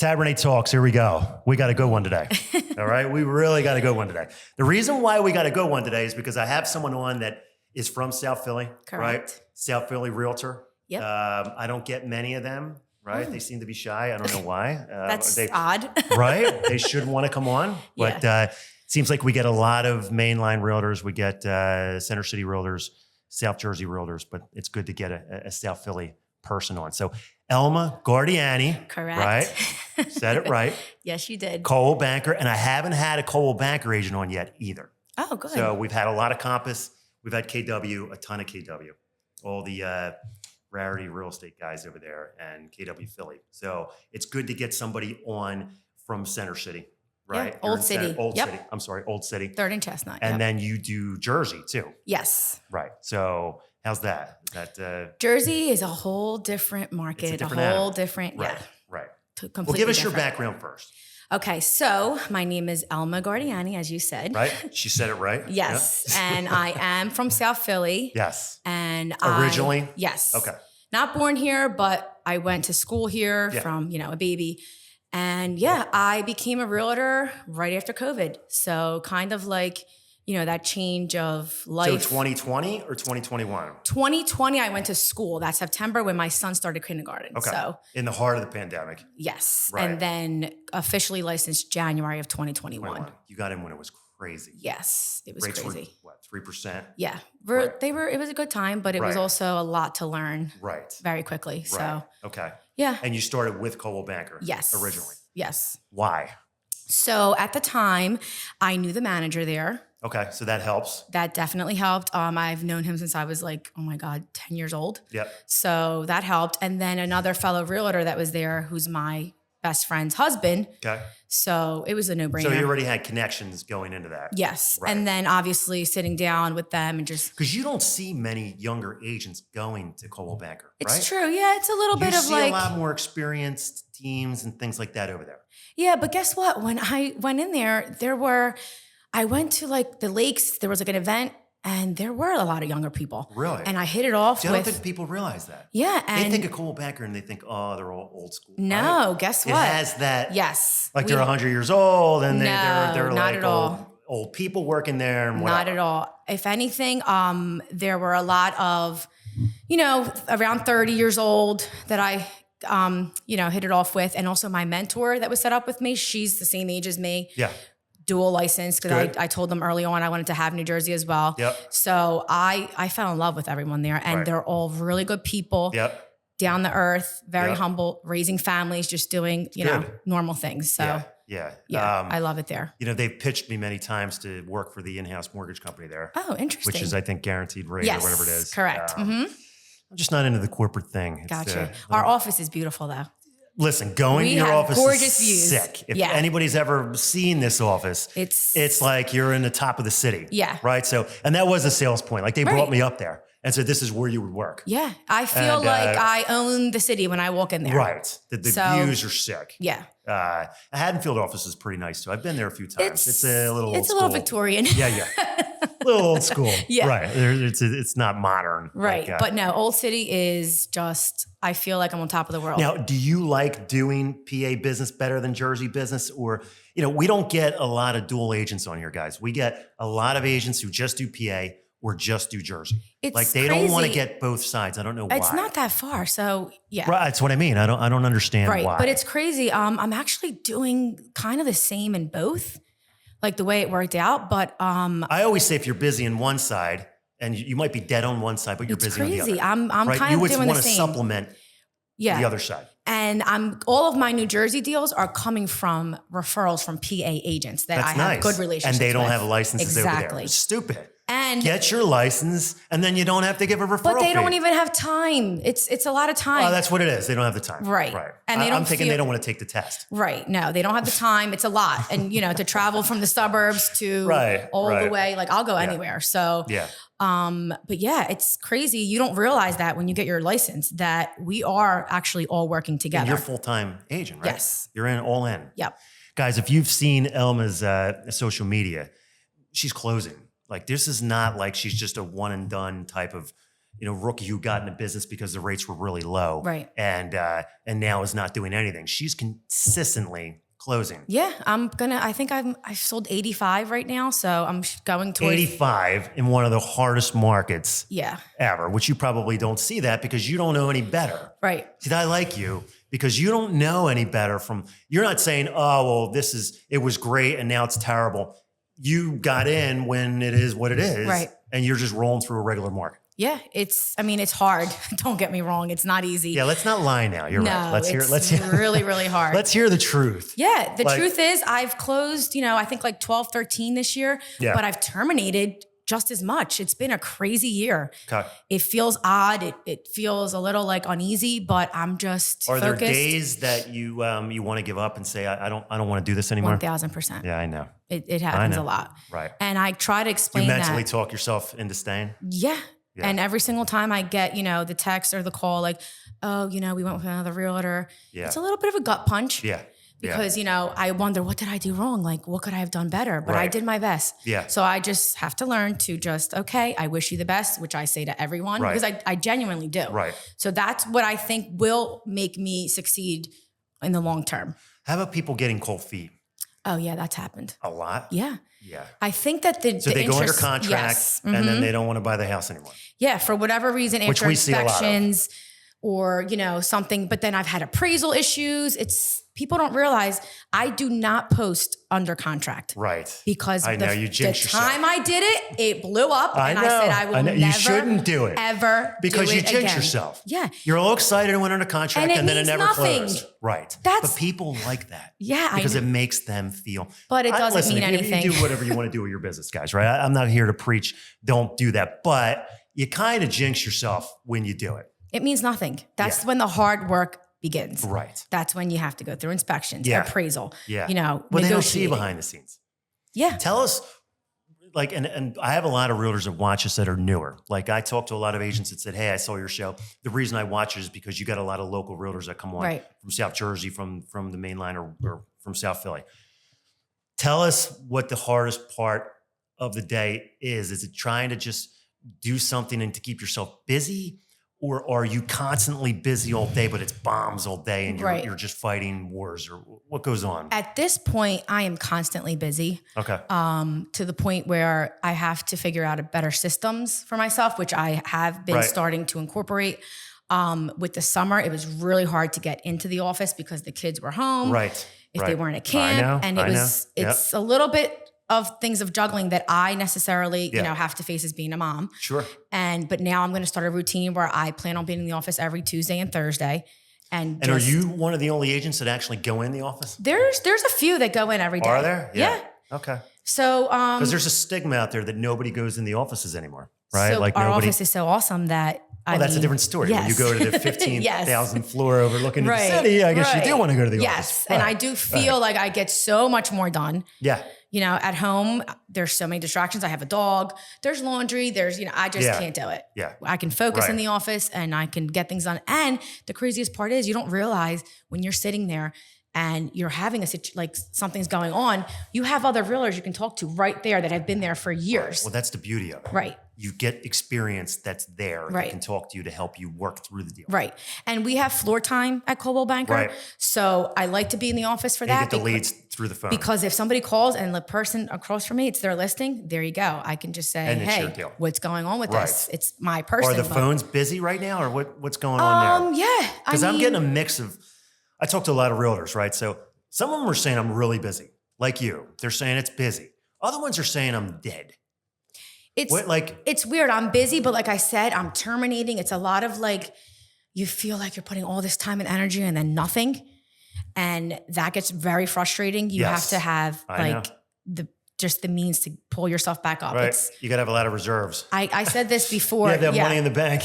Taberne Talks, here we go. We got a good one today. All right, we really got a good one today. The reason why we got a good one today is because I have someone on that is from South Philly, Correct. right? South Philly Realtor. Yep. I don't get many of them, right? They seem to be shy. I don't know why. That's odd. Right? They should want to come on. But it seems like we get a lot of mainline realtors. We get Center City realtors, South Jersey realtors, but it's good to get a South Philly person on. So Elma Guardiani. Correct. Right? Said it right. Yes, you did. Coldwell Banker. And I haven't had a Coldwell Banker agent on yet either. Oh, good. So we've had a lot of Compass. We've had KW, a ton of KW. All the Rarity real estate guys over there and KW Philly. So it's good to get somebody on from Center City, right? Yeah, Old City. Old City. I'm sorry, Old City. 3rd and Chestnut. And then you do Jersey too. Yes. Right. So how's that? Is that Jersey is a whole different market, different a whole animal. different, right? Right. Completely Well, give us different. your background first. Okay, so my name is Elma Guardiani, as you said. Right? She said it right. Yes, and I am from South Philly. Yes. And Originally? yes. Okay. Not born here, but I went to school here from, a baby. And I became a realtor right after COVID. So kind of like, that change of life. So 2020 or 2021? 2020, I went to school that September when my son started kindergarten. Okay. So in the heart of the pandemic. yes. Right. And then officially licensed January of 2021. 21. You got in when it was crazy. Yes, it was Rates crazy. were, what, 3%? Yeah, Right. it was a good time, but it was Right. also a lot to learn Right. very quickly. So Right. Okay. yeah. And you started with Coldwell Banker? Yes. Originally? Yes. Why? So at the time, I knew the manager there. Okay. So that helps. That definitely helped. I've known him since I was like, oh my God, 10 years old. Yep. So that helped. And then another fellow realtor that was there, who's my best friend's husband. Okay. So it was a no-brainer. So you already had connections going into that. Yes. Right. And then obviously sitting down with them and just. Because you don't see many younger agents going to Coldwell Banker, right? It's true. Yeah. It's a little bit of You see a lot more experienced teams and things like that over there. Yeah. But guess what? When I went in there, I went to like the lakes, there was like an event and there were a lot of younger people. Really? And I hit it off See, I don't with. think people realize that. Yeah. And They think of Coldwell Banker and they think, oh, they're all old school. no, right? guess It what? has that. Yes. Like they're 100 years old and they're No, not like at all. old people working there and whatever. Not at all. If anything, there were a lot of, around 30 years old that I, hit it off with. And also my mentor that was set up with me, she's the same age as me. Yeah. Dual license because Good. I told them early on I wanted to have New Jersey as well. Yep. So I fell in love with everyone there and Right. they're all really good people. Yep. Down to earth, very Yep. humble, raising families, just doing, Good. normal things. So Yeah. I love it there. They've pitched me many times to work for the in-house mortgage company there, Oh, interesting. which is, I think, guaranteed rate yes, or whatever it is. correct. I'm just not into the corporate thing. It's, Gotcha. Our office is beautiful though. listen, going We to your have office gorgeous is views. sick. If Yeah. anybody's ever seen this office, it's like you're in the top of the city. Yeah. Right. So, and that was a sales point. Like they brought Right. me up there and said, this is where you would work. Yeah. I feel And, like I own the city when I walk in there. Right. The So- views are sick. Yeah. A Haddonfield office is pretty nice too. I've been there a few times. It's a little old It's a little school. Victorian. Yeah. A little old school. Yeah. Right. It's not modern. Right. Like, But no, Old City is just, I feel like I'm on top of the world. now, do you like doing PA business better than Jersey business? Or, we don't get a lot of dual agents on here, guys. We get a lot of agents who just do PA or just do Jersey. It's Like they don't want to crazy. get both sides. I don't know why. It's not that far. So yeah. Right. That's what I mean. I don't understand Right. why. But it's crazy. I'm actually doing kind of the same in both, like the way it worked out. But I always say if you're busy in one side and you might be dead on one side, but you're it's busy on the crazy. other. I'm right? kind You of would doing want the to same. supplement the other side. And all of my New Jersey deals are coming from referrals from PA agents that That's I have nice. good relationships And they don't with. have licenses over there. Exactly. It's stupid. And Get your license and then you don't have to give a referral but they fee. don't even have time. It's a lot of time. Oh, that's what it is. They don't have the time. Right. Right. And they I'm don't thinking feel- they don't want to take the test. Right. No, they don't have the time. It's a lot. And, to travel from the suburbs to Right, all the right. way, like I'll go anywhere. So, Yeah. but yeah, it's crazy. You don't realize that when you get your license that we are actually all working And together. you're a full-time agent, right? Yes. You're all in. Yep. Guys, if you've seen Elma's social media, she's closing. Like this is not like she's just a one and done type of, rookie who got into business because the rates were really low, Right. and now is not doing anything. She's consistently closing. Yeah, I think I've sold 85 right now. So I'm going towards 85 in one of the hardest markets Yeah. ever, which you probably don't see that because you don't know any better. Right. See, I like you because you don't know any better you're not saying, oh, well, it was great and now it's terrible. You got in when it is what it is. Right. And you're just rolling through a regular market. Yeah, it's hard. Don't get me wrong. It's not easy. Yeah, let's not lie now. You're right. Let's hear really, really hard. Let's hear the truth. Yeah, the truth is I've closed, I think like 12, 13 this year, but I've terminated just as much. It's been a crazy year. Okay. It feels odd. It feels a little like uneasy, but I'm just Are focused. there days that you want to give up and say, I don't want to do this anymore? 1,000%. Yeah, I know. It happens a lot. Right. And I try to explain you mentally talk yourself into staying? Yeah. And every single time I get, the text or the call, like, oh, we went with another realtor. Yeah. It's a little bit of a gut punch. Yeah. Because, I wonder, what did I do wrong? Like, what could I have done better? But I did my best. Yeah. So I just have to learn to just, okay, I wish you the best, which I say to everyone because I genuinely do. Right. So that's what I think will make me succeed in the long term. How about people getting cold feet? Oh, yeah, that's happened. A lot? Yeah. Yeah. I think that So they go under contract and then they don't want to buy the house anymore. Yeah, for whatever reason, Which after we see a lot of. inspections or, something, but then I've had appraisal issues. People don't realize I do not post under contract. Right. Because I know, you jinx yourself. time I did it, it blew up. I and know. I said I will I know. never, You shouldn't do it. Ever because do you it jinx again. yourself. Yeah. You're all excited and went under contract and then it means never nothing. closed. Right. That's- but people like that. Yeah, Because I it know. makes them feel. But it doesn't listen, mean anything. You do whatever you want to do with your business, guys, right? I'm not here to preach, don't do that. But you kind of jinx yourself when you do it. It means nothing. That's when the hard work begins. Right. That's when you have to go through inspections, Yeah. appraisal, Yeah. But they don't see you behind the scenes. Yeah. Tell us, and I have a lot of realtors that watch us that are newer. Like I talk to a lot of agents that said, hey, I saw your show. The reason I watch it is because you got a lot of local realtors that come on from South Jersey, from the main line or from South Philly. Tell us what the hardest part of the day is. Is it trying to just do something and to keep yourself busy? Or are you constantly busy all day, but it's bombs all day and you're just fighting wars? Or what goes on? At this point, I am constantly busy. Okay. To the point where I have to figure out a better systems for myself, which I have been starting to incorporate. With the summer, it was really hard to get into the office because the kids were home. Right. If they weren't at camp. It's a little bit of things of juggling that I necessarily, have to face as being a mom. Sure. But now I'm going to start a routine where I plan on being in the office every Tuesday and Thursday. And are you one of the only agents that actually go in the office? There's a few that go in every day. Are there? Yeah. Okay. So, because there's a stigma out there that nobody goes in the offices anymore, right? So our office is so awesome that that's a different story. Yes. When you go to the 15,000 floor overlooking the city, I guess you do want to go to the office. Yes. And I do feel like I get so much more done. Yeah. At home, there's so many distractions. I have a dog. There's laundry. I just can't do it. Yeah. I can focus in the office and I can get things done. And the craziest part is you don't realize when you're sitting there and you're having something's going on, you have other realtors you can talk to right there that have been there for years. Well, that's the beauty of it. Right. You get experience that's there that can talk to you to help you work through the deal. Right. And we have floor time at Coldwell Banker. Right. So I like to be in the office for that. You get the leads through the phone. Because if somebody calls and the person across from me, it's their listing, there you go. I can just say, hey, what's going on with this? It's my person. Are the phones busy right now or what's going on there? Yeah. Because I'm getting a mix of, I talk to a lot of realtors, right? So some of them are saying I'm really busy, like you. They're saying it's busy. Other ones are saying I'm dead. It's weird. I'm busy, but like I said, I'm terminating. It's a lot of you feel like you're putting all this time and energy and then nothing. And that gets very frustrating. You have to have the means to pull yourself back up. Right. You got to have a lot of reserves. I said this before. You have to have money in the bank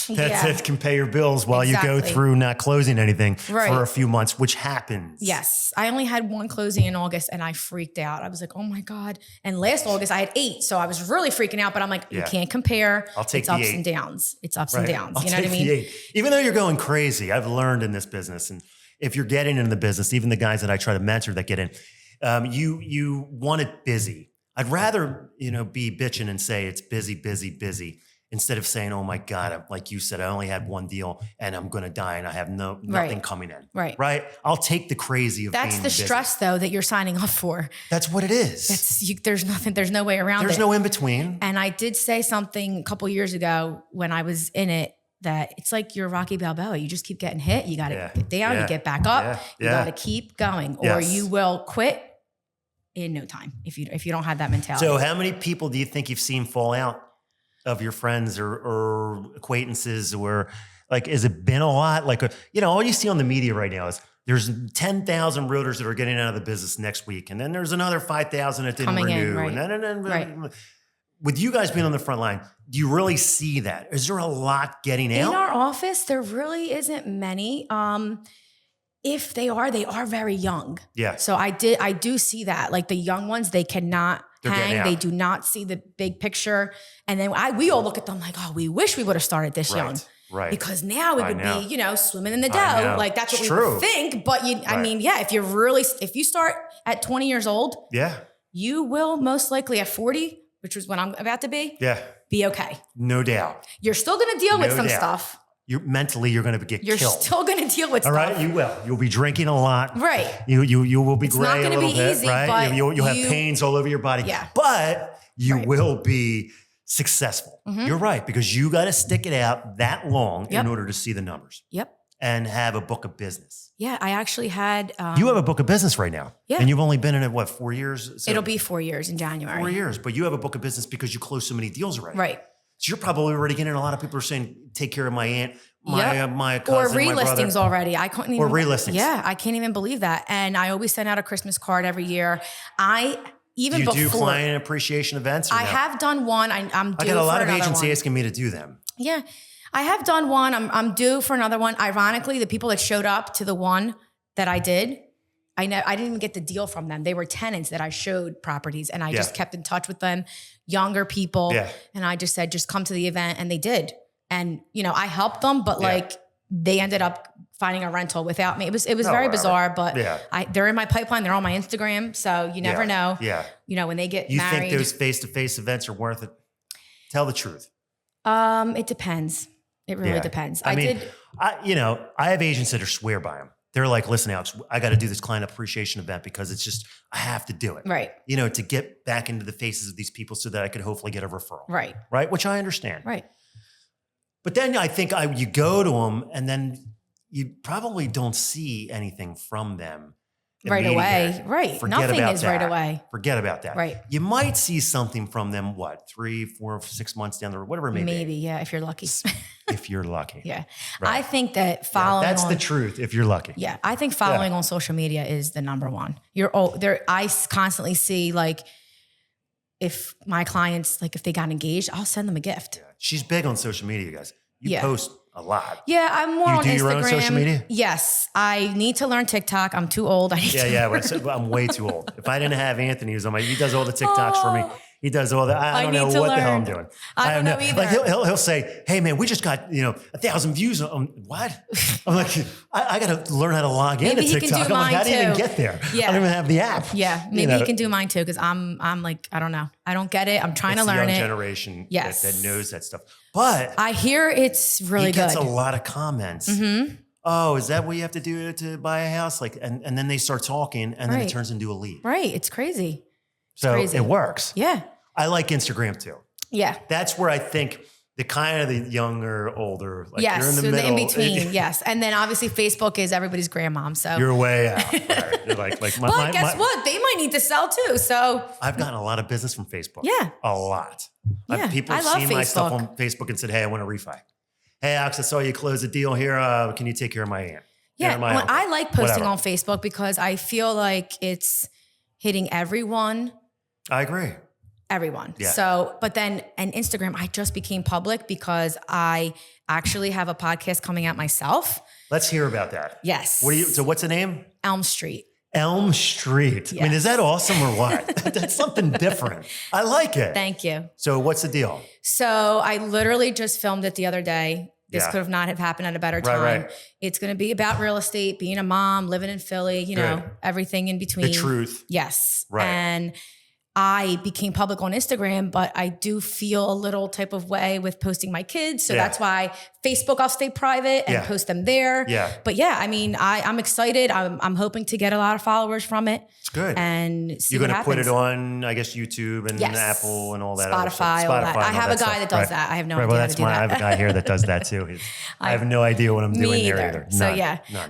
that can pay your bills while you go through not closing anything for a few months, which happens. Yes. I only had one closing in August and I freaked out. I was like, oh my God. And last August I had 8. So I was really freaking out, but I'm like, you can't compare. I'll take it's the ups 8. and downs. It's ups and downs. I'll you know what I mean? The 8. Even though you're going crazy, I've learned in this business. And if you're getting into the business, even the guys that I try to mentor that get in, you want it busy. I'd rather, be bitching and say it's busy, busy, busy instead of saying, oh my God, like you said, I only had one deal and I'm going to die and I have nothing coming in. Right. I'll take the crazy of that's being the busy. Stress though, that you're signing up for. That's what it is. There's no way around it. There's no in between. And I did say something a couple years ago when I was in it, that it's like you're Rocky Balboa. You just keep getting hit. You got to get down, you get back up. You got to keep going, or you will quit in no time if you don't have that mentality. So how many people do you think you've seen fall out of your friends or acquaintances, or like, has it been a lot? Like, all you see on the media right now is there's 10,000 realtors that are getting out of the business next week. And then there's another 5,000 that didn't renew. And then with you guys being on the front line, do you really see that? Is there a lot getting out? In our office, there really isn't many. If they are very young. Yeah. So I do see that. Like the young ones, they cannot hang. They do not see the big picture. And then we all look at them like, oh, we wish we would have started this young. Right. Because now we would be, swimming in the dough. Like that's what we would think. But I mean, if you start at 20 years old, you will most likely at 40, which was when I'm about to be, be okay. No doubt. You're still going to deal with some stuff. You're going to get killed. You're still going to deal with stuff. All right, you will. You'll be drinking a lot. Right. You will be it's gray not a little bit, easy, right? You'll have pains all over your body. Yeah. But you will be successful. Mm-hmm. You're right, because you got to stick it out that long in order to see the numbers. Yep. And have a book of business. Yeah, I actually had... you have a book of business right now. Yeah. And you've only been in it, 4 years? So it'll be 4 years in January. 4 years, but you have a book of business because you closed so many deals already. Right. So you're probably already getting a lot of people are saying, take care of my aunt, my cousin, or relistings already. I couldn't even. Or relistings. Yeah, I can't even believe that. And I always send out a Christmas card every year. Do you do client appreciation events? I have done one. I got a lot of agents asking me to do them. Yeah, I have done one. I'm due for another one. Ironically, the people that showed up to the one that I did, I didn't even get the deal from them. They were tenants that I showed properties, and I just kept in touch with them, younger people. Yeah. And I just said, just come to the event, and they did. And I helped them, but they ended up finding a rental without me. It was very bizarre, but they're in my pipeline. They're on my Instagram, so you never know. Yeah. When they get married. You think those face-to-face events are worth it? Tell the truth. It depends. It really depends. I have agents that are swear by them. They're like, listen, Alex, I got to do this client appreciation event because it's just, I have to do it. Right. To get back into the faces of these people so that I could hopefully get a referral. Right. Right. Which I understand. Right. But then I think you go to them and then you probably don't see anything from them right away. Right. Nothing is right away. Forget about that. Right. You might see something from them, 3, 4, 6 months down the road, whatever it may be. Maybe, yeah, if you're lucky. If you're lucky. Yeah. Right. I think that following that's the truth, if you're lucky. Yeah. I think following on social media is the number one. I constantly see if my clients, if they got engaged, I'll send them a gift. Yeah. She's big on social media, guys. You post a lot. Yeah, I'm more on Instagram. You do your own social media? Yes. I need to learn TikTok. I'm too old. I'm way too old. If I didn't have Anthony, he does all the TikToks for me. He does all that. I don't know what the hell I'm doing. I don't know either. He'll say, hey man, we just got 1,000 views on what? I'm like, I got to learn how to log into TikTok. I'm like, I didn't even get there. Yeah. I don't even have the app. Yeah, maybe he can do mine too because I'm like, I don't know. I don't get it. I'm trying to learn it. Young generation that knows that stuff. But I hear it's really good. He gets a lot of comments. Mm-hmm. Oh, is that what you have to do to buy a house? And then they start talking, and then it turns into a lead. Right. It's crazy. It works. Yeah. I like Instagram too. Yeah. That's where I think the younger, older, you're in the middle. In between, yes. And then obviously Facebook is everybody's grandmom. So you're way out. Right. You're like but guess what? They might need to sell too. So I've gotten a lot of business from Facebook. Yeah. A lot. Yeah. People have seen my stuff on Facebook and said, hey, I want to refi. Hey, Alex, I saw you close a deal here. Can you take care of my aunt? Yeah. I like posting on Facebook because I feel like it's hitting everyone. I agree. Everyone. Yeah. So, but then, and Instagram, I just became public because I actually have a podcast coming out myself. Let's hear about that. Yes. So what's the name? Elm Street. Elm Street. Yes. I mean, is that awesome or what? That's something different. I like it. Thank you. So what's the deal? So I literally just filmed it the other day. This could have not have happened at a better time. Right. It's going to be about real estate, being a mom, living in Philly, everything in between. The truth. Yes. Right. And I became public on Instagram, but I do feel a little type of way with posting my kids. So that's why Facebook, I'll stay private and post them there. Yeah. But yeah, I mean, I'm excited. I'm hoping to get a lot of followers from it. It's good. And see you're going to put it on, I guess, YouTube and Apple and all that. Spotify, all that. I have a guy that does that. I have no idea well, how to do that. I have a guy here that does that too. I have no idea what I'm doing there either. So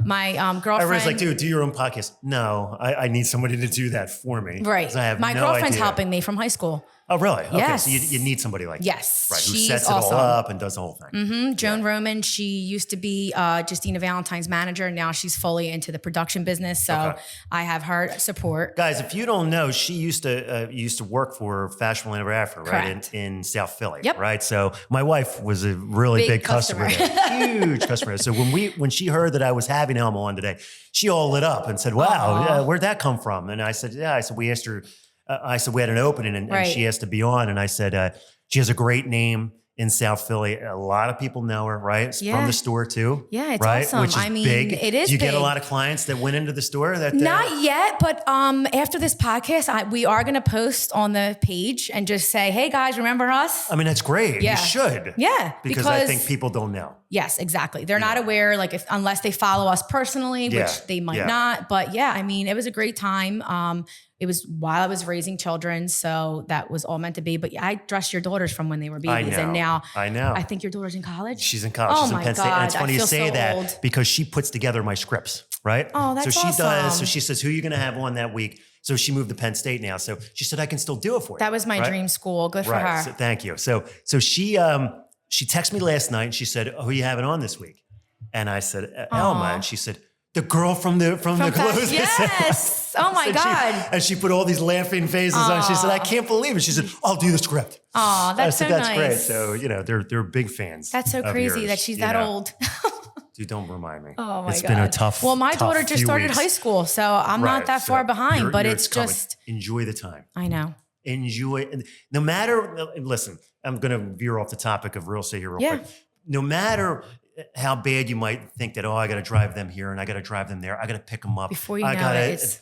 my girlfriend. Everyone's like, dude, do your own podcast. No, I need somebody to do that for me. Right. I have my girlfriend's helping me from high school. Oh, really? Okay. Yes. So you need somebody like that. Right. Who sets it all up and does the whole thing. Joan Roman, she used to be Justina Valentine's manager. Now she's fully into the production business. So I have her support. Guys, if you don't know, she used to work for Fashionable Ever After, right? In South Philly. Yep. Right. So my wife was a really big customer there. Huge customer. So when she heard that I was having Elma on today, she all lit up and said, wow, where'd that come from? And I said, we asked her. I said, we had an opening and she asked to be on. And I said, she has a great name in South Philly. A lot of people know her, right? It's from the store too. Yeah, it's awesome. Which is big. It is Do you big. get a lot of clients that went into the store? Not yet, but after this podcast, we are going to post on the page and just say, hey guys, remember us? I mean, that's great. Yeah. You should. Yeah. Because I think people don't know. Yes, exactly. They're not aware, unless they follow us personally, which they might not. But yeah, I mean, it was a great time. It was while I was raising children, so that was all meant to be. But yeah, I dressed your daughters from when they were babies, and now I think your daughter's in college. She's in college. She's in Penn State. And it's funny you say that because she puts together my scripts, right? Oh, that's awesome. does. So she says, "Who are you going to have on that week?" So she moved to Penn State now. So she said, "I can still do it for you." That was my dream school. Good for her. So thank you. So she texted me last night and she said, "Oh, who are you having on this week?" And I said, "Elma," and she said, "The girl from the clothes." Yes. Oh my God. And she put all these laughing faces on. She said, "I can't believe it." She said, "I'll do the script." Oh, that's so that's nice. Great. So, they're big fans. That's so crazy that she's that old. Dude, don't remind me. Oh my God. It's been a tough. Well, my daughter just started high school, so I'm not that far behind, but it's just. Enjoy the time. I know. Enjoy. No matter, listen, I'm going to veer off the topic of real estate here real quick. No matter how bad you might think that, I got to drive them here and I got to drive them there. I got to pick them up. Before you know it,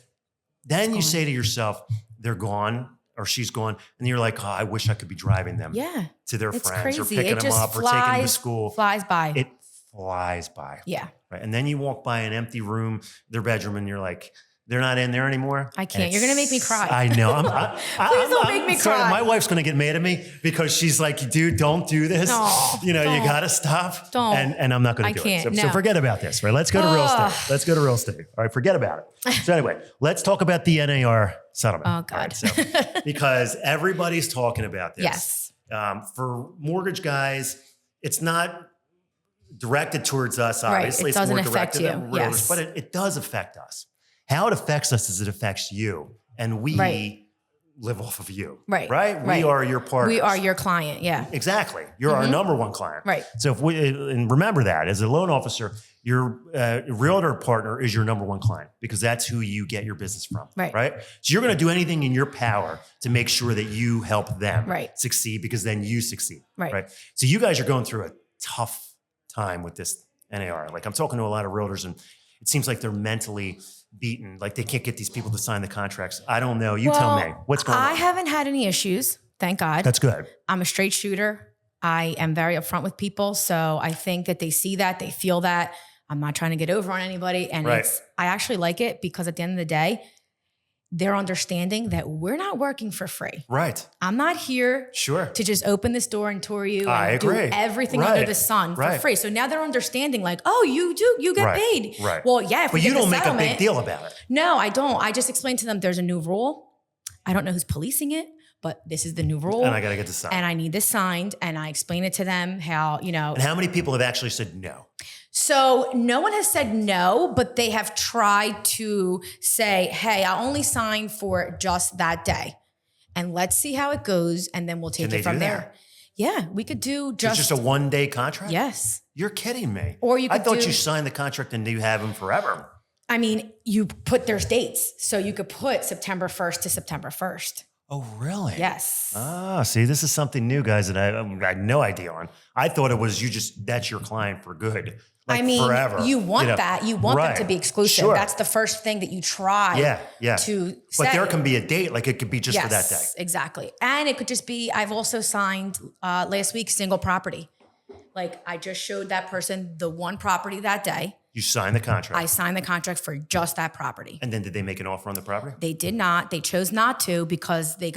then you say to yourself, they're gone or she's gone. And you're like, I wish I could be driving them to their friends or picking them up or taking them to school. Flies by. It flies by. Yeah. Right. And then you walk by an empty room, their bedroom, and you're like, they're not in there anymore. I can't. You're going to make me cry. I know. Please don't make me cry. My wife's going to get mad at me because she's like, dude, don't do this. No, you got to stop. Don't. And I'm not going to do it. So forget about this, right? Let's go to real estate. Let's go to real estate. All right. Forget about it. So anyway, let's talk about the NAR settlement. Oh, God. Right, because everybody's talking about this. Yes. For mortgage guys, it's not directed towards us, obviously. It doesn't it's more affect directed you. at realtors, but it does affect us. How it affects us is it affects you, and we live off of you. Right. We are your partners. We are your client. Yeah. Exactly. You're our number one client. Right. So and remember that as a loan officer, your realtor partner is your number one client because that's who you get your business from. Right. So you're going to do anything in your power to make sure that you help them succeed because then you succeed. Right. So you guys are going through a tough time with this NAR. Like I'm talking to a lot of realtors and it seems like they're mentally beaten. Like they can't get these people to sign the contracts. I don't know. You tell me what's going on. I haven't had any issues. Thank God. That's good. I'm a straight shooter. I am very upfront with people. So I think that they see that, they feel that. I'm not trying to get over on anybody. And I actually like it because at the end of the day, they're understanding that we're not working for free. Right. I'm not here to just open this door and tour you and do everything under the sun for free. So now they're understanding like, oh, you get paid. Right. Well, yeah. But you don't make a big deal about it. No, I don't. I just explain to them there's a new rule. I don't know who's policing it, but this is the new rule. And I got to get this signed. And I need this signed. And I explain it to them how, And how many people have actually said no? So no one has said no, but they have tried to say, hey, I'll only sign for just that day. And let's see how it goes. And then we'll take it from there. Yeah, we could do just a 1 day contract? Yes. You're kidding me. Or you could I thought you signed the contract and you have them forever. I mean, you put there's dates. So you could put September 1st to September 1st. Oh, really? Yes. Ah, see, this is something new, guys, that I had no idea on. I thought it was that's your client for good. like I mean, forever. you want that. You want them to be exclusive. Sure. That's the first thing that you try to say. But there can be a date. Like it could be just for that day. Exactly. And it could just be, I've also signed last week, single property. Like I just showed that person the one property that day. You signed the contract. I signed the contract for just that property. And then did they make an offer on the property? They did not. They chose not to because they're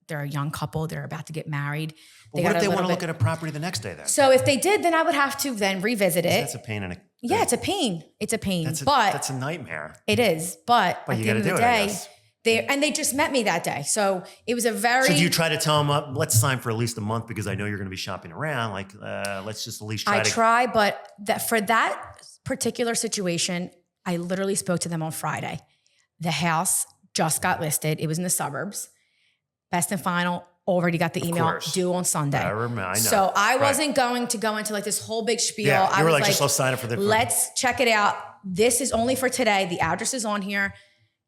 a young couple. They're about to get married. Well, what if they want to look at a property the next day then? So if they did, then I would have to then revisit it. That's a pain in a... Yeah, it's a pain. It's a pain. That's a nightmare. It is. But at you the end of the day, they just met me that day. So it was a very... So do you try to tell them, let's sign for at least a month because I know you're going to be shopping around. Like, let's just at least try to... I try, but for that particular situation, I literally spoke to them on Friday. The house just got listed. It was in the suburbs. Best and final, already got the email due on Sunday. I remember, I know. So I wasn't going to go into like this whole big spiel. Yeah, you were like, just let's sign up for the... Let's check it out. This is only for today. The address is on here.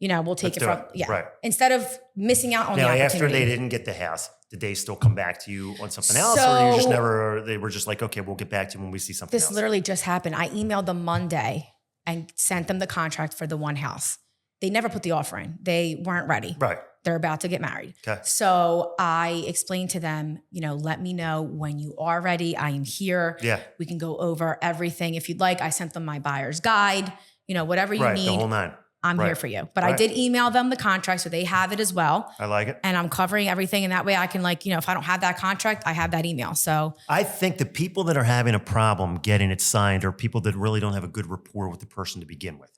We'll take it from... Yeah. Right. Instead of missing out on the opportunity. After they didn't get the house, did they still come back to you on something else? Or you just never... They were just like, okay, we'll get back to you when we see something else. This literally just happened. I emailed them Monday and sent them the contract for the one house. They never put the offer in. They weren't ready. Right. They're about to get married. Okay. So I explained to them, let me know when you are ready. I am here. Yeah. We can go over everything if you'd like. I sent them my buyer's guide, whatever you need. The whole nine. I'm here for you. But I did email them the contract so they have it as well. I like it. And I'm covering everything. And that way I can if I don't have that contract, I have that email. So I think the people that are having a problem getting it signed are people that really don't have a good rapport with the person to begin with.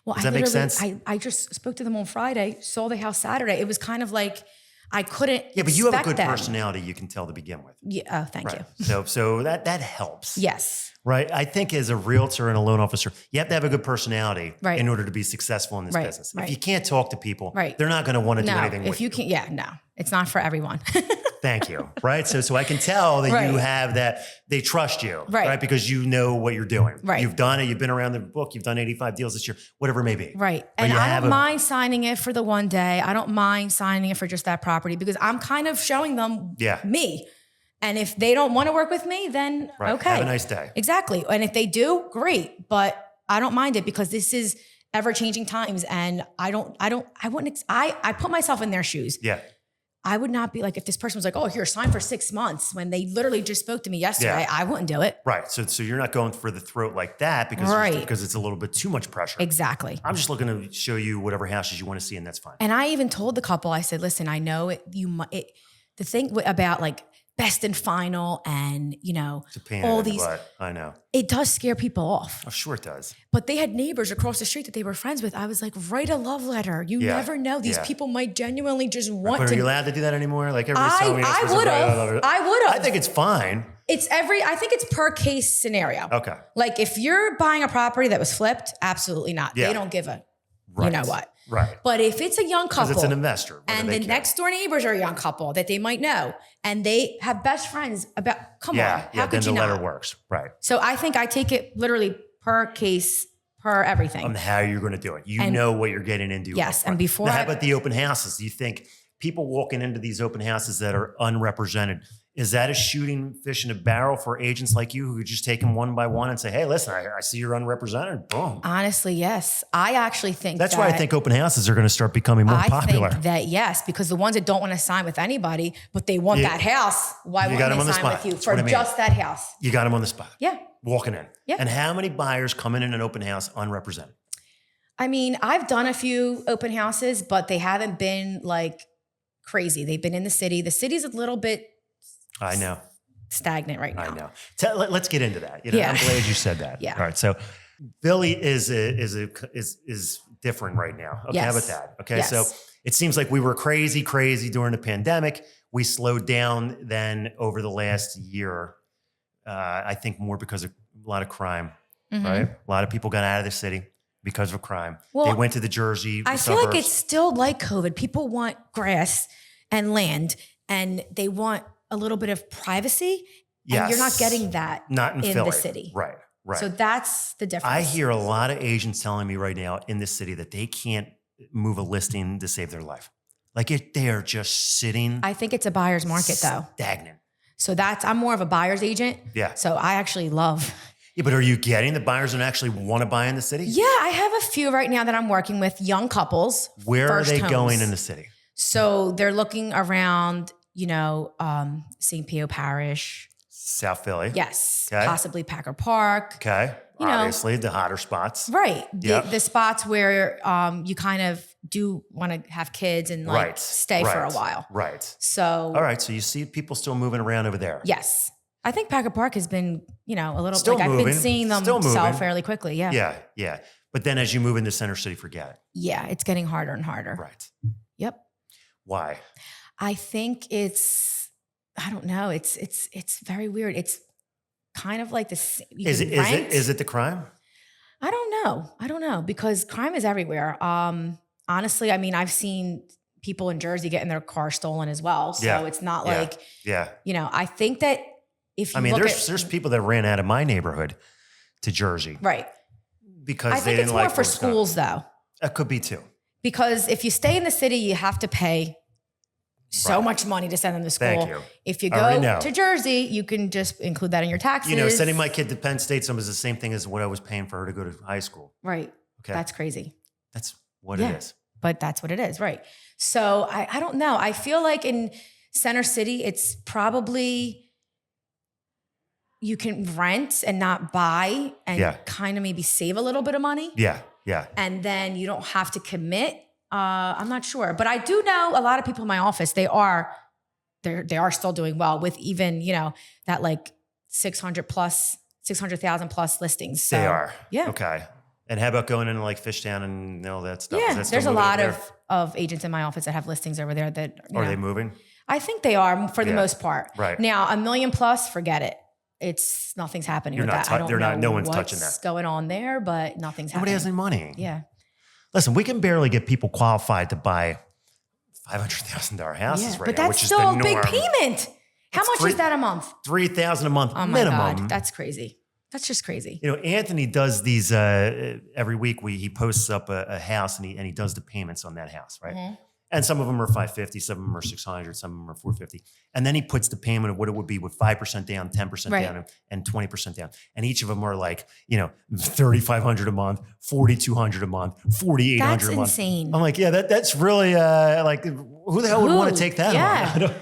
Well, Does that make sense? I just spoke to them on Friday, saw the house Saturday. It was kind of like I couldn't. Yeah, but you have a good personality. You can tell to begin with. Yeah. Oh, thank you. So that helps. Yes. Right. I think as a realtor and a loan officer, you have to have a good personality in order to be successful in this business. If you can't talk to people, they're not going to want to do anything with you. If you can't, no, it's not for everyone. Thank you. Right. So I can tell that you have that they trust you, right? Because you know what you're doing. Right. You've done it. You've been around the book. You've done 85 deals this year, whatever it may be. Right. And I don't mind signing it for the one day. I don't mind signing it for just that property because I'm kind of showing them me. And if they don't want to work with me, then okay. Have a nice day. Exactly. And if they do, great. But I don't mind it because this is ever-changing times. And I put myself in their shoes. Yeah. I would not be like, if this person was like, oh, here, sign for 6 months when they literally just spoke to me yesterday, I wouldn't do it. Right. So you're not going for the throat like that because it's a little bit too much pressure. Exactly. I'm just looking to show you whatever houses you want to see, and that's fine. And I even told the couple, I said, listen, I know the thing about like best and final and, it's a pain all these, I know. It does scare people off. Oh, sure it does. But they had neighbors across the street that they were friends with. I was like, write a love letter. You never know. These people might genuinely just want to. But are you allowed to do that anymore? Like everybody's telling me I would have. I think it's fine. I think it's per case scenario. Okay. Like if you're buying a property that was flipped, absolutely not. Yeah. They don't give a, you know what. Right. But if it's a young couple. It's an investor. And the next door neighbors are a young couple that they might know. And they have best friends come on. How could you not? Then the letter works. Right. So I think I take it literally per case, per everything. On how you're going to do it. You know what you're getting into. Yes. And before. Now, how about the open houses? Do you think people walking into these open houses that are unrepresented, is that a shooting fish in a barrel for agents like you who could just take them one by one and say, hey, listen, I see you're unrepresented. Boom. Honestly, yes. I actually think that's why I think open houses are going to start becoming more popular. I think that, yes, because the ones that don't want to sign with anybody, but they want that house, why wouldn't they sign with you for just that house? You got them on the spot. Yeah. Walking in. Yeah. And how many buyers come in an open house unrepresented? I mean, I've done a few open houses, but they haven't been like crazy. They've been in the city. The city's a little bit I know. Stagnant right now. I know. Let's get into that. I'm glad you said that. Yeah. All right. So Philly is different right now. Okay. How about that? Okay. Yes. So it seems like we were crazy during the pandemic. We slowed down then over the last year. I think more because of a lot of crime, right? A lot of people got out of the city because of crime. Well, they went to the Jersey I feel like it's still like COVID. People want grass and land and they want a little bit of privacy, and you're not getting that in the city. Right. So that's the difference. I hear a lot of agents telling me right now in this city that they can't move a listing to save their life. Like they are just sitting. I think it's a buyer's market though. Stagnant. So I'm more of a buyer's agent. Yeah. So I actually love Yeah, but are you getting the buyers that actually want to buy in the city? Yeah, I have a few right now that I'm working with, young couples. Where are they homes. going in the city? So they're looking around, St. Pio Parish. South Philly. Yes. Okay. Possibly Packer Park. Okay. Obviously, the hotter spots. Right. Yep. The spots where you kind of do want to have kids and stay for a while. Right. So. All right. So you see people still moving around over there. Yes. I think Packer Park has been, a little, still moving. I've been seeing them sell fairly quickly. Yeah. Yeah. Yeah. But then as you move into Center City, forget it. Yeah. It's getting harder and harder. Right. Yep. Why? I think I don't know. It's very weird. It's kind of like this. Is it the crime? I don't know because crime is everywhere. Honestly, I mean, I've seen people in Jersey getting their car stolen as well. So it's not like, I think that if you there's people that ran out of my neighborhood to Jersey. Right. Because I think it's more for schools though. That could be too. Because if you stay in the city, you have to pay so much money to send them to school. Thank you. If you go to Jersey, you can just include that in your taxes. Sending my kid to Penn State is the same thing as what I was paying for her to go to high school. Right. Okay. That's crazy. That's what it is. But that's what it is. Right. So I don't know. I feel like in Center City, it's probably you can rent and not buy and kind of maybe save a little bit of money. Yeah. Yeah. And then you don't have to commit. I'm not sure, but I do know a lot of people in my office, they are still doing well with even, that like 600,000 plus listings. So, they are. Yeah. Okay. And how about going into like Fishtown and all that stuff? Yeah. There's a lot of agents in my office that have listings over there that are they moving? I think they are for the most part. Right. Now, 1 million plus, forget it. Nothing's happening with that. No one's touching that. What's going on there, but nothing's happening. Nobody has any money. Yeah. Listen, we can barely get people qualified to buy $500,000 houses right now, which is the norm. But that's still a big payment. How much is that a month? $3,000 a month minimum. My God, that's crazy. That's just crazy. Anthony does these every week. He posts up a house and he does the payments on that house, right? Mm-hmm. And some of them are $550, some of them are $600, some of them are $450. And then he puts the payment of what it would be with 5% down, 10% down, and 20% down. And each of them are like, $3,500 a month, $4,200 a month, $4,800 a month. That's insane. I'm like, yeah, that's really like, who the hell would want to take that on?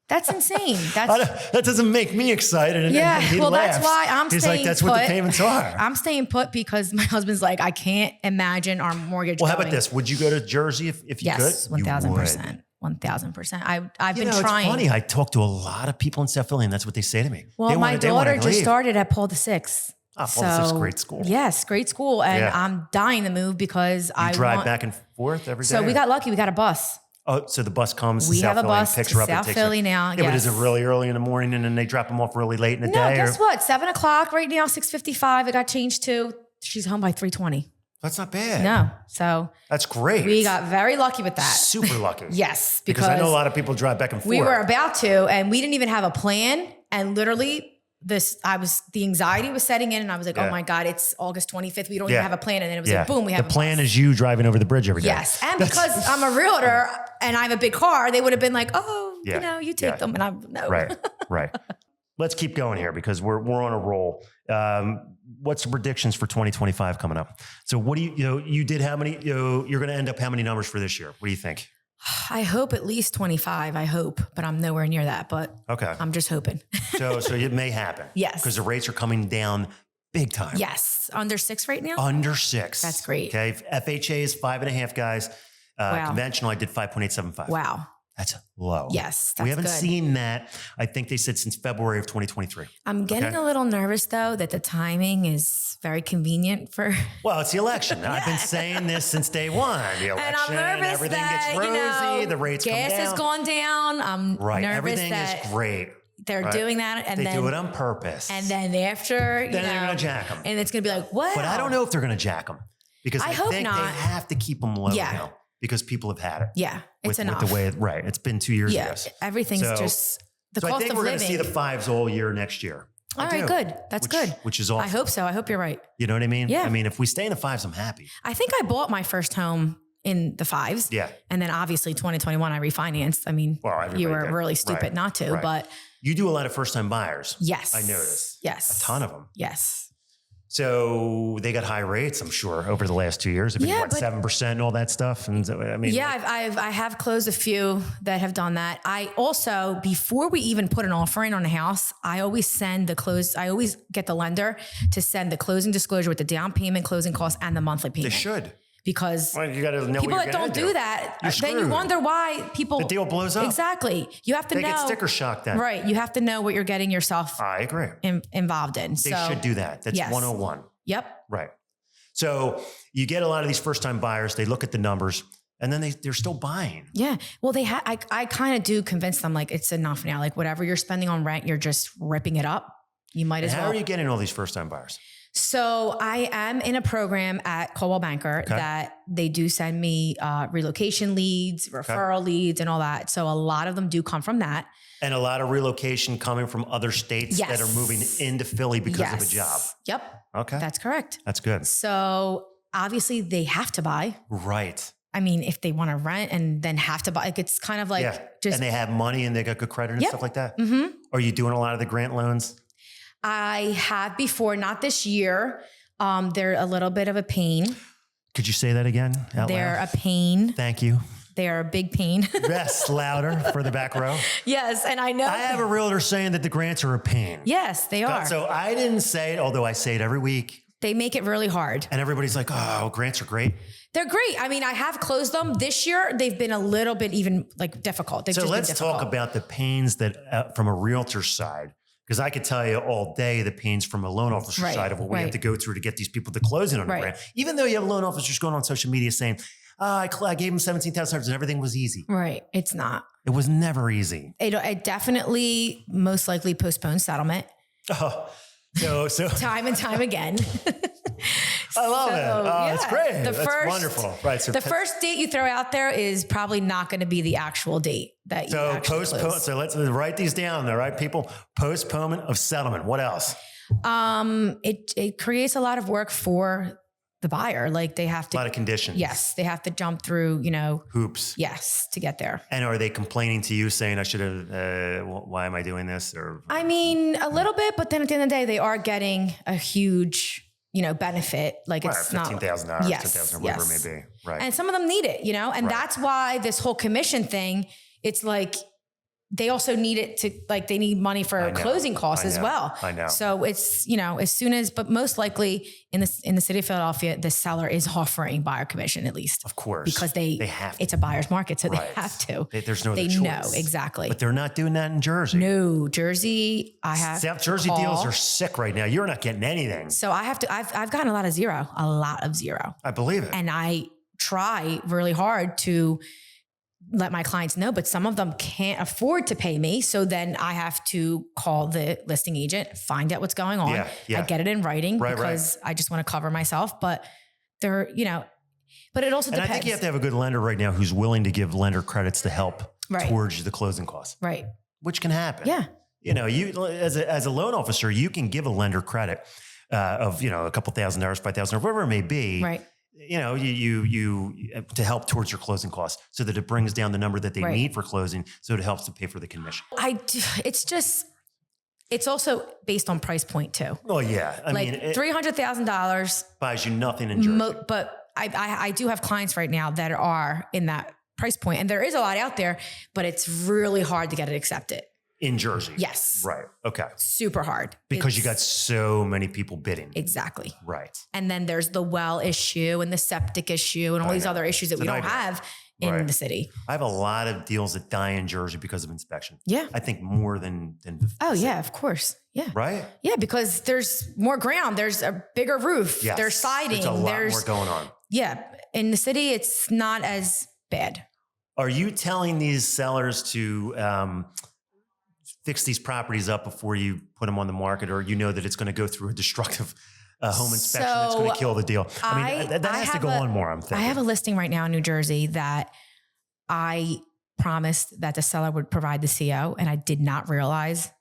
That's insane. That doesn't make me excited. And he laughs. That's why I'm He's staying like, that's put. what the payments are. I'm staying put because my husband's like, I can't imagine our mortgage. Well, how about this? Would you go to Jersey if you could? Yes, 1,000%. 1,000%. I've been trying. It's funny. I talk to a lot of people in South Philly, and that's what they say to me. Well, my daughter just started at Paul VI. Paul VI is great school. Yes, great school. And I'm dying to move because I drive back and forth every day. So we got lucky. We got a bus. Oh, so the bus comes to South Philly and picks her up and South takes Philly her. now. Yeah, but is it really early in the morning and then they drop them off really late in the day? No, guess what? 7 o'clock right now, 6:55. It got changed to. She's home by 3:20. That's not bad. No, so that's great. We got very lucky with that. Super lucky. Yes, because I know a lot of people drive back and forth. We were about to, and we didn't even have a plan. And literally, the anxiety was setting in, and I was like, oh my God, it's August 25th. We don't even have a plan. And then it was like, boom, we have the plan is you driving over the bridge every day. Yes. And because I'm a realtor and I have a big car, they would have been like, oh, you take them. And I'm no. Right. Let's keep going here because we're on a roll. What's the predictions for 2025 coming up? So what do you did how many, you're going to end up how many numbers for this year? What do you think? I hope at least 25. I hope, but I'm nowhere near that. But I'm just hoping. so it may happen. Yes, because the rates are coming down big time. Yes, under 6 right now. Under 6. That's great. Okay, FHA is 5.5 guys. Conventional, I did 5.875. Wow. That's low. Yes, we haven't seen that. I think they said since February of 2023. I'm getting a little nervous though that the timing is very convenient for. Well, it's the election. I've been saying this since day one. The election, and I'm nervous everything that, gets rosy. The rates come down. Gas has gone down. I'm nervous everything that is great. They're doing that, and they do it on purpose. And then after, they're going to jack them, and it's going to be like, what? But I don't know if they're going to jack them because I think not. They have to keep them low now. Because people have had it. Yeah, it's enough. With the way it's been 2 years ago. Everything's just the cost of living. I think we're going to see the 5s all year next year. All right, good. That's good. Which is awesome. I hope so. I hope you're right. You know what I mean? Yeah. I mean, if we stay in the 5s, I'm happy. I think I bought my first home in the 5s. Yeah. And then obviously 2021, I refinanced. I mean, you were really stupid not to, but. You do a lot of first-time buyers. Yes. I noticed. Yes. A ton of them. Yes. So they got high rates, I'm sure, over the last 2 years. Have been, 7% and all that stuff. And so, I mean, I have closed a few that have done that. I also, before we even put an offer in on a house, I always get the lender to send the closing disclosure with the down payment, closing costs, and the monthly payment. They should. Because you gotta know people that don't do that, then you wonder why the deal blows up. Exactly. You have to know. They get sticker shock then. Right. You have to know what you're getting yourself I agree. Involved in. They should do that. That's 101. Yep. Right. So you get a lot of these first-time buyers. They look at the numbers and then they're still buying. Yeah. Well, I kind of do convince them like it's enough now. Like whatever you're spending on rent, you're just ripping it up. You might as well. How are you getting all these first-time buyers? So I am in a program at Coldwell Banker that they do send me relocation leads, referral leads, and all that. So a lot of them do come from that. And a lot of relocation coming from other states that are moving into Philly because of a job. Yep. Okay. That's correct. That's good. So obviously they have to buy. Right. I mean, if they want to rent and then have to buy, like it's kind of like and they have money and they got good credit and stuff like that. Mm-hmm. Are you doing a lot of the grant loans? I have before, not this year. They're a little bit of a pain. Could you say that again? They're a pain. Thank you. They are a big pain. Yes, louder for the back row. Yes, and I know. I have a realtor saying that the grants are a pain. Yes, they are. So I didn't say it, although I say it every week. They make it really hard. And everybody's like, oh, grants are great. They're great. I mean, I have closed them. This year, they've been a little bit even like difficult. So let's talk about the pains that from a realtor side. Because I could tell you all day the pains from a loan officer side of what we have to go through to get these people to close in on a grant. Even though you have loan officers going on social media saying, I gave them $17,000 and everything was easy. Right. It's not. It was never easy. It definitely most likely postponed settlement. Oh, so time and time again. I love it. Oh, it's great. That's wonderful. Right. So the first date you throw out there is probably not going to be the actual date that you actually close. So let's write these down. All right, people. Postponement of settlement. What else? It creates a lot of work for the buyer. Like they have to. A lot of conditions. Yes. They have to jump through, hoops. Yes. To get there. And are they complaining to you saying I should have, why am I doing this? Or I mean, a little bit, but then at the end of the day, they are getting a huge benefit. Like it's not $15,000, $10,000, whatever it may be. Right. And some of them need it, and that's why this whole commission thing, it's like, they also need it to they need money for closing costs as well. I know. So it's, as soon as, but most likely in the city of Philadelphia, the seller is offering buyer commission at least. Of course. Because they have to. It's a buyer's market. So they have to. There's no other choice. They know exactly. But they're not doing that in Jersey. No, Jersey, South Jersey deals are sick right now. You're not getting anything. So I've gotten a lot of zero. I believe it. And I try really hard to let my clients know, but some of them can't afford to pay me. So then I have to call the listing agent, find out what's going on. I get it in writing because I just want to cover myself, but they're, but it also depends. I think you have to have a good lender right now who's willing to give lender credits to help towards the closing costs. Right. Which can happen. Yeah. You as a loan officer, you can give a lender credit of, a couple $1,000, $5,000, or whatever it may be. Right. You to help towards your closing costs so that it brings down the number that they need for closing. So it helps to pay for the commission. It's also based on price point too. Oh yeah. I mean, $300,000 buys you nothing in Jersey. But I do have clients right now that are in that price point, and there is a lot out there, but it's really hard to get it accepted. In Jersey? Yes. Right. Okay. Super hard. Because you got so many people bidding. Exactly. Right. And then there's the well issue and the septic issue and all these other issues that we don't have in the city. I have a lot of deals that die in Jersey because of inspection. Yeah. I think more than oh yeah, of course. Yeah. Right? Yeah, because there's more ground. There's a bigger roof. Yes. There's siding. There's a lot more going on. Yeah. In the city, it's not as bad. Are you telling these sellers to fix these properties up before you put them on the market, or that it's going to go through a destructive home inspection that's going to kill the deal? I mean, that has to go on more, I'm thinking. I have a listing right now in New Jersey that I promised that the seller would provide the CO, and I did not realize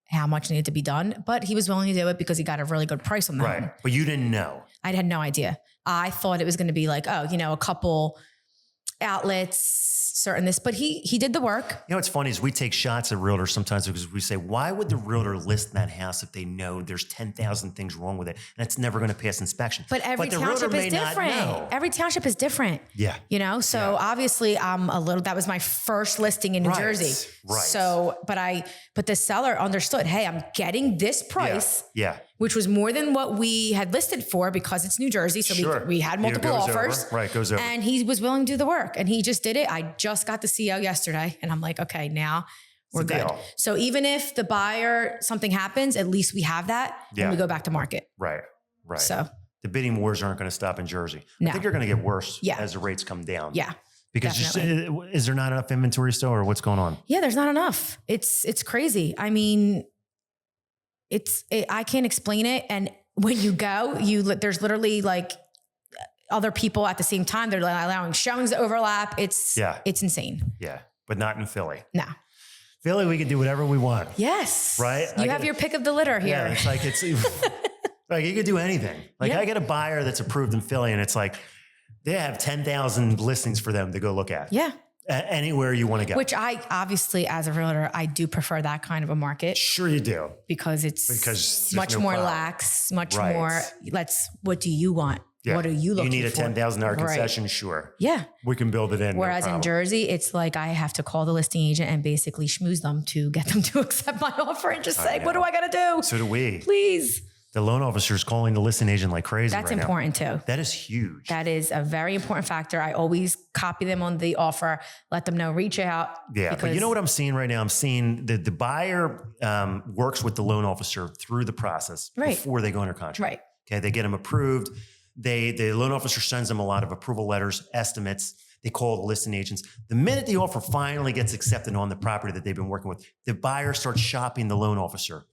how much needed to be done, but he was willing to do it because he got a really good price on that. Right. But you didn't know. I had no idea. I thought it was going to be like, a couple outlets, certain this, but he did the work. You know, what's funny is we take shots at realtors sometimes because we say, why would the realtor list that house if they know there's 10,000 things wrong with it and it's never going to pass inspection? But every the township is different. Every township is different. Yeah. You know, so obviously that was my first listing in New Jersey. Right. So, but the seller understood, hey, I'm getting this price. Yeah. Which was more than what we had listed for because it's New Jersey. So we had multiple offers. Over. Right, goes over. And he was willing to do the work. And he just did it. I just got the CO yesterday. And I'm like, okay, now we're good. Deal. So even if the buyer, something happens, at least we have that. And we go back to market. Right. So the bidding wars aren't going to stop in Jersey. No. I think they're going to get worse as the rates come down. Yeah. Because is there not enough inventory still or what's going on? Yeah, there's not enough. It's crazy. I mean, I can't explain it. And when you go, there's literally like other people at the same time. They're allowing showings to overlap. It's insane. Yeah. But not in Philly. No. Philly, we can do whatever we want. Yes. Right? You have your pick of the litter here. Yeah. It's like, like you could do anything. Like I get a buyer that's approved in Philly and it's like, they have 10,000 listings for them to go look at. Yeah. Anywhere you want to go. Which I obviously, as a realtor, I do prefer that kind of a market. Sure you do. Because much more lax, much more, what do you want? Yeah. What are you looking for? You need a $10,000 concession? Sure. Yeah. We can build it in. Whereas in Jersey, it's like I have to call the listing agent and basically schmooze them to get them to accept my offer and just say, what do I got to do? So do we. Please. The loan officer is calling the listing agent like crazy. That's important too. That is huge. That is a very important factor. I always copy them on the offer, let them know, reach out. Yeah, but you know what I'm seeing right now? I'm seeing that the buyer works with the loan officer through the process before they go under contract. Right. Okay, they get them approved. The loan officer sends them a lot of approval letters, estimates. They call the listing agents. The minute the offer finally gets accepted on the property that they've been working with, the buyer starts shopping the loan officer.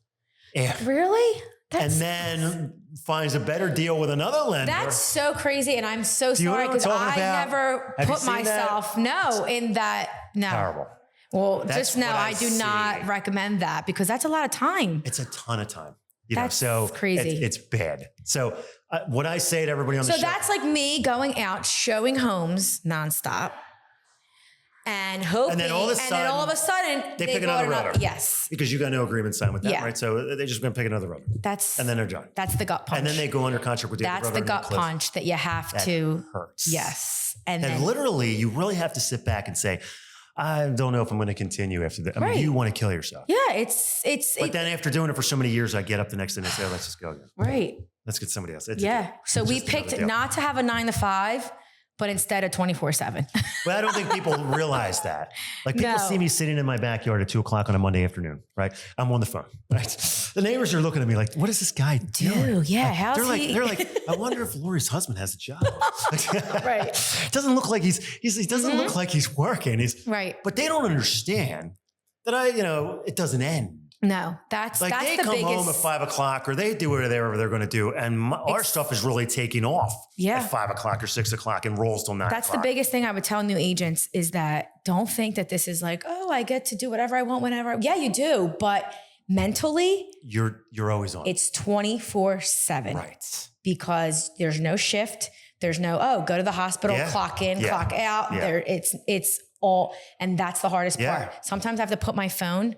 Really? And then finds a better deal with another lender. That's so crazy. And I'm so sorry because I never put myself in that. No. Terrible. Well, just know I do not recommend that because that's a lot of time. It's a ton of time. That's crazy. It's bad. So what I say to everybody on the show. So that's like me going out, showing homes nonstop. And hoping, and then all of a sudden, they pick another realtor. Yes. Because you got no agreement signed with them, right? So they're just going to pick another realtor. And then they're done. That's the gut punch. And then they go under contract with the other realtor. That's the gut punch that you have to. Hurts. Yes. And then literally, you really have to sit back and say, I don't know if I'm going to continue after that. I mean, you want to kill yourself. Yeah, it's. But then after doing it for so many years, I get up the next day and I say, let's just go again. Right. Let's get somebody else. So we picked not to have a 9 to 5. But instead of 24/7. But I don't think people realize that. Like people see me sitting in my backyard at 2:00 on a Monday afternoon, right? I'm on the phone, right? The neighbors are looking at me like, what is this guy doing? Yeah, they're like, I wonder if Lori's husband has a job. Right. It doesn't look like he doesn't look like he's working. Right. But they don't understand that it doesn't end. No, that's they the come biggest... home at 5:00 or they do whatever they're going to do. And our stuff is really taking off at 5:00 or 6:00 and rolls till 9:00. That's the biggest thing I would tell new agents is that don't think that this is like, oh, I get to do whatever I want whenever. Yeah, you do. But mentally, you're always on. It's 24/7. Right. Because there's no shift. There's no, go to the hospital, clock in, clock out. There, it's all, and that's the hardest part. Sometimes I have to put my phone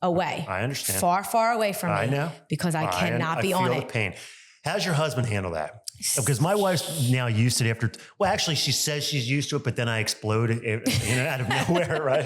away. I understand. Far, far away from me. I know. Because I cannot be on it. I feel the pain. How's your husband handle that? Because my wife's now used to it actually she says she's used to it, but then I explode out of nowhere, right?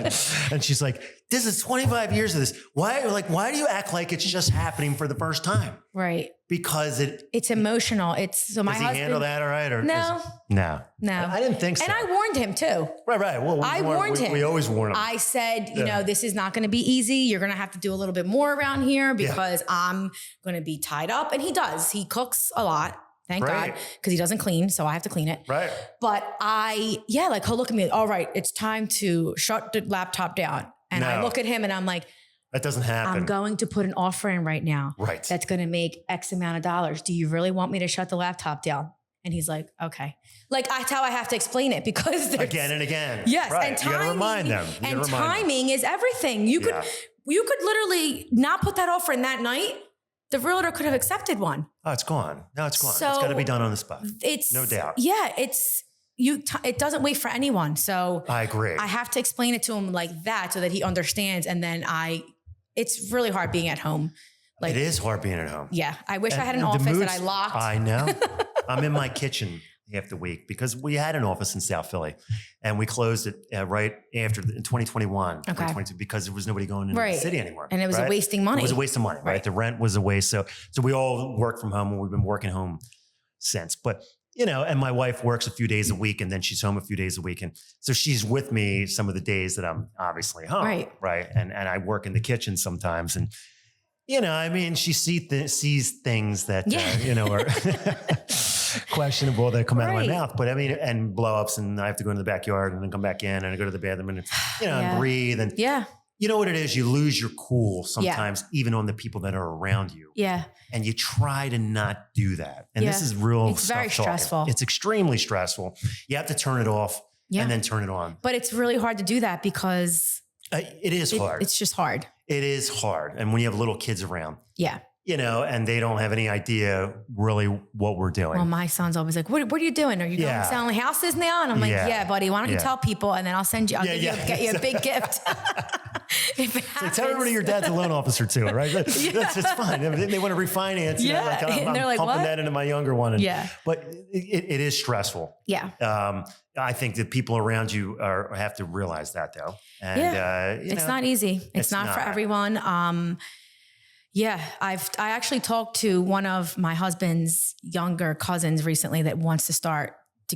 And she's like, this is 25 years of this. Why do you act like it's just happening for the first time? Right. Because it's emotional. My husband. Does he handle that all right? Or no. No. I didn't think so. And I warned him too. Right. Well, I warned him. We always warn him. I said, this is not going to be easy. You're going to have to do a little bit more around here because I'm going to be tied up. And he does. He cooks a lot. Thank God, because he doesn't clean, so I have to clean it. Right. But he'll look at me, all right, it's time to shut the laptop down. And I look at him and I'm like, that doesn't happen. I'm going to put an offer in right now. Right. That's going to make X amount of dollars. Do you really want me to shut the laptop down? And he's like, okay. Like, that's how I have to explain it because again and again. Yes. Right. And timing, you got to remind them. And timing is everything. You could literally not put that offer in that night. The realtor could have accepted one. Oh, it's gone. No, it's gone. So it's got to be done on the spot. No doubt. Yeah, it doesn't wait for anyone. So I agree. I have to explain it to him like that so that he understands. And then it's really hard being at home. Like, it is hard being at home. Yeah. I wish I had an office that I locked. I know. I'm in my kitchen half the week because we had an office in South Philly and we closed it right after in 2021, 2022, because there was nobody going into the city anymore. And it was a wasting money. It was a waste of money, right? The rent was a waste. So we all work from home and we've been working home since. But, and my wife works a few days a week and then she's home a few days a week. And so she's with me some of the days that I'm obviously home. Right. And I work in the kitchen sometimes. And, she sees things that, are questionable that come out of my mouth. But and blow ups, and I have to go into the backyard and then come back in and I go to the bathroom and, and breathe. And you know what it is? You lose your cool sometimes, even on the people that are around you. Yeah. And you try to not do that. And this is real. It's very stressful. It's extremely stressful. You have to turn it off and then turn it on. But it's really hard to do that because it is hard. It's just hard. It is hard. And when you have little kids around. Yeah. And they don't have any idea really what we're doing. Well, my son's always like, what are you doing? Are you going to selling houses now? And I'm like, yeah, buddy, why don't you tell people and then I'll send you, get you a big gift. So tell everybody your dad's a loan officer too, right? That's fine. They want to refinance. And they're like, pumping what? that into my younger one. But it is stressful. Yeah. I think that people around you have to realize that though. And it's not easy. It's not for everyone. I actually talked to one of my husband's younger cousins recently that wants to start to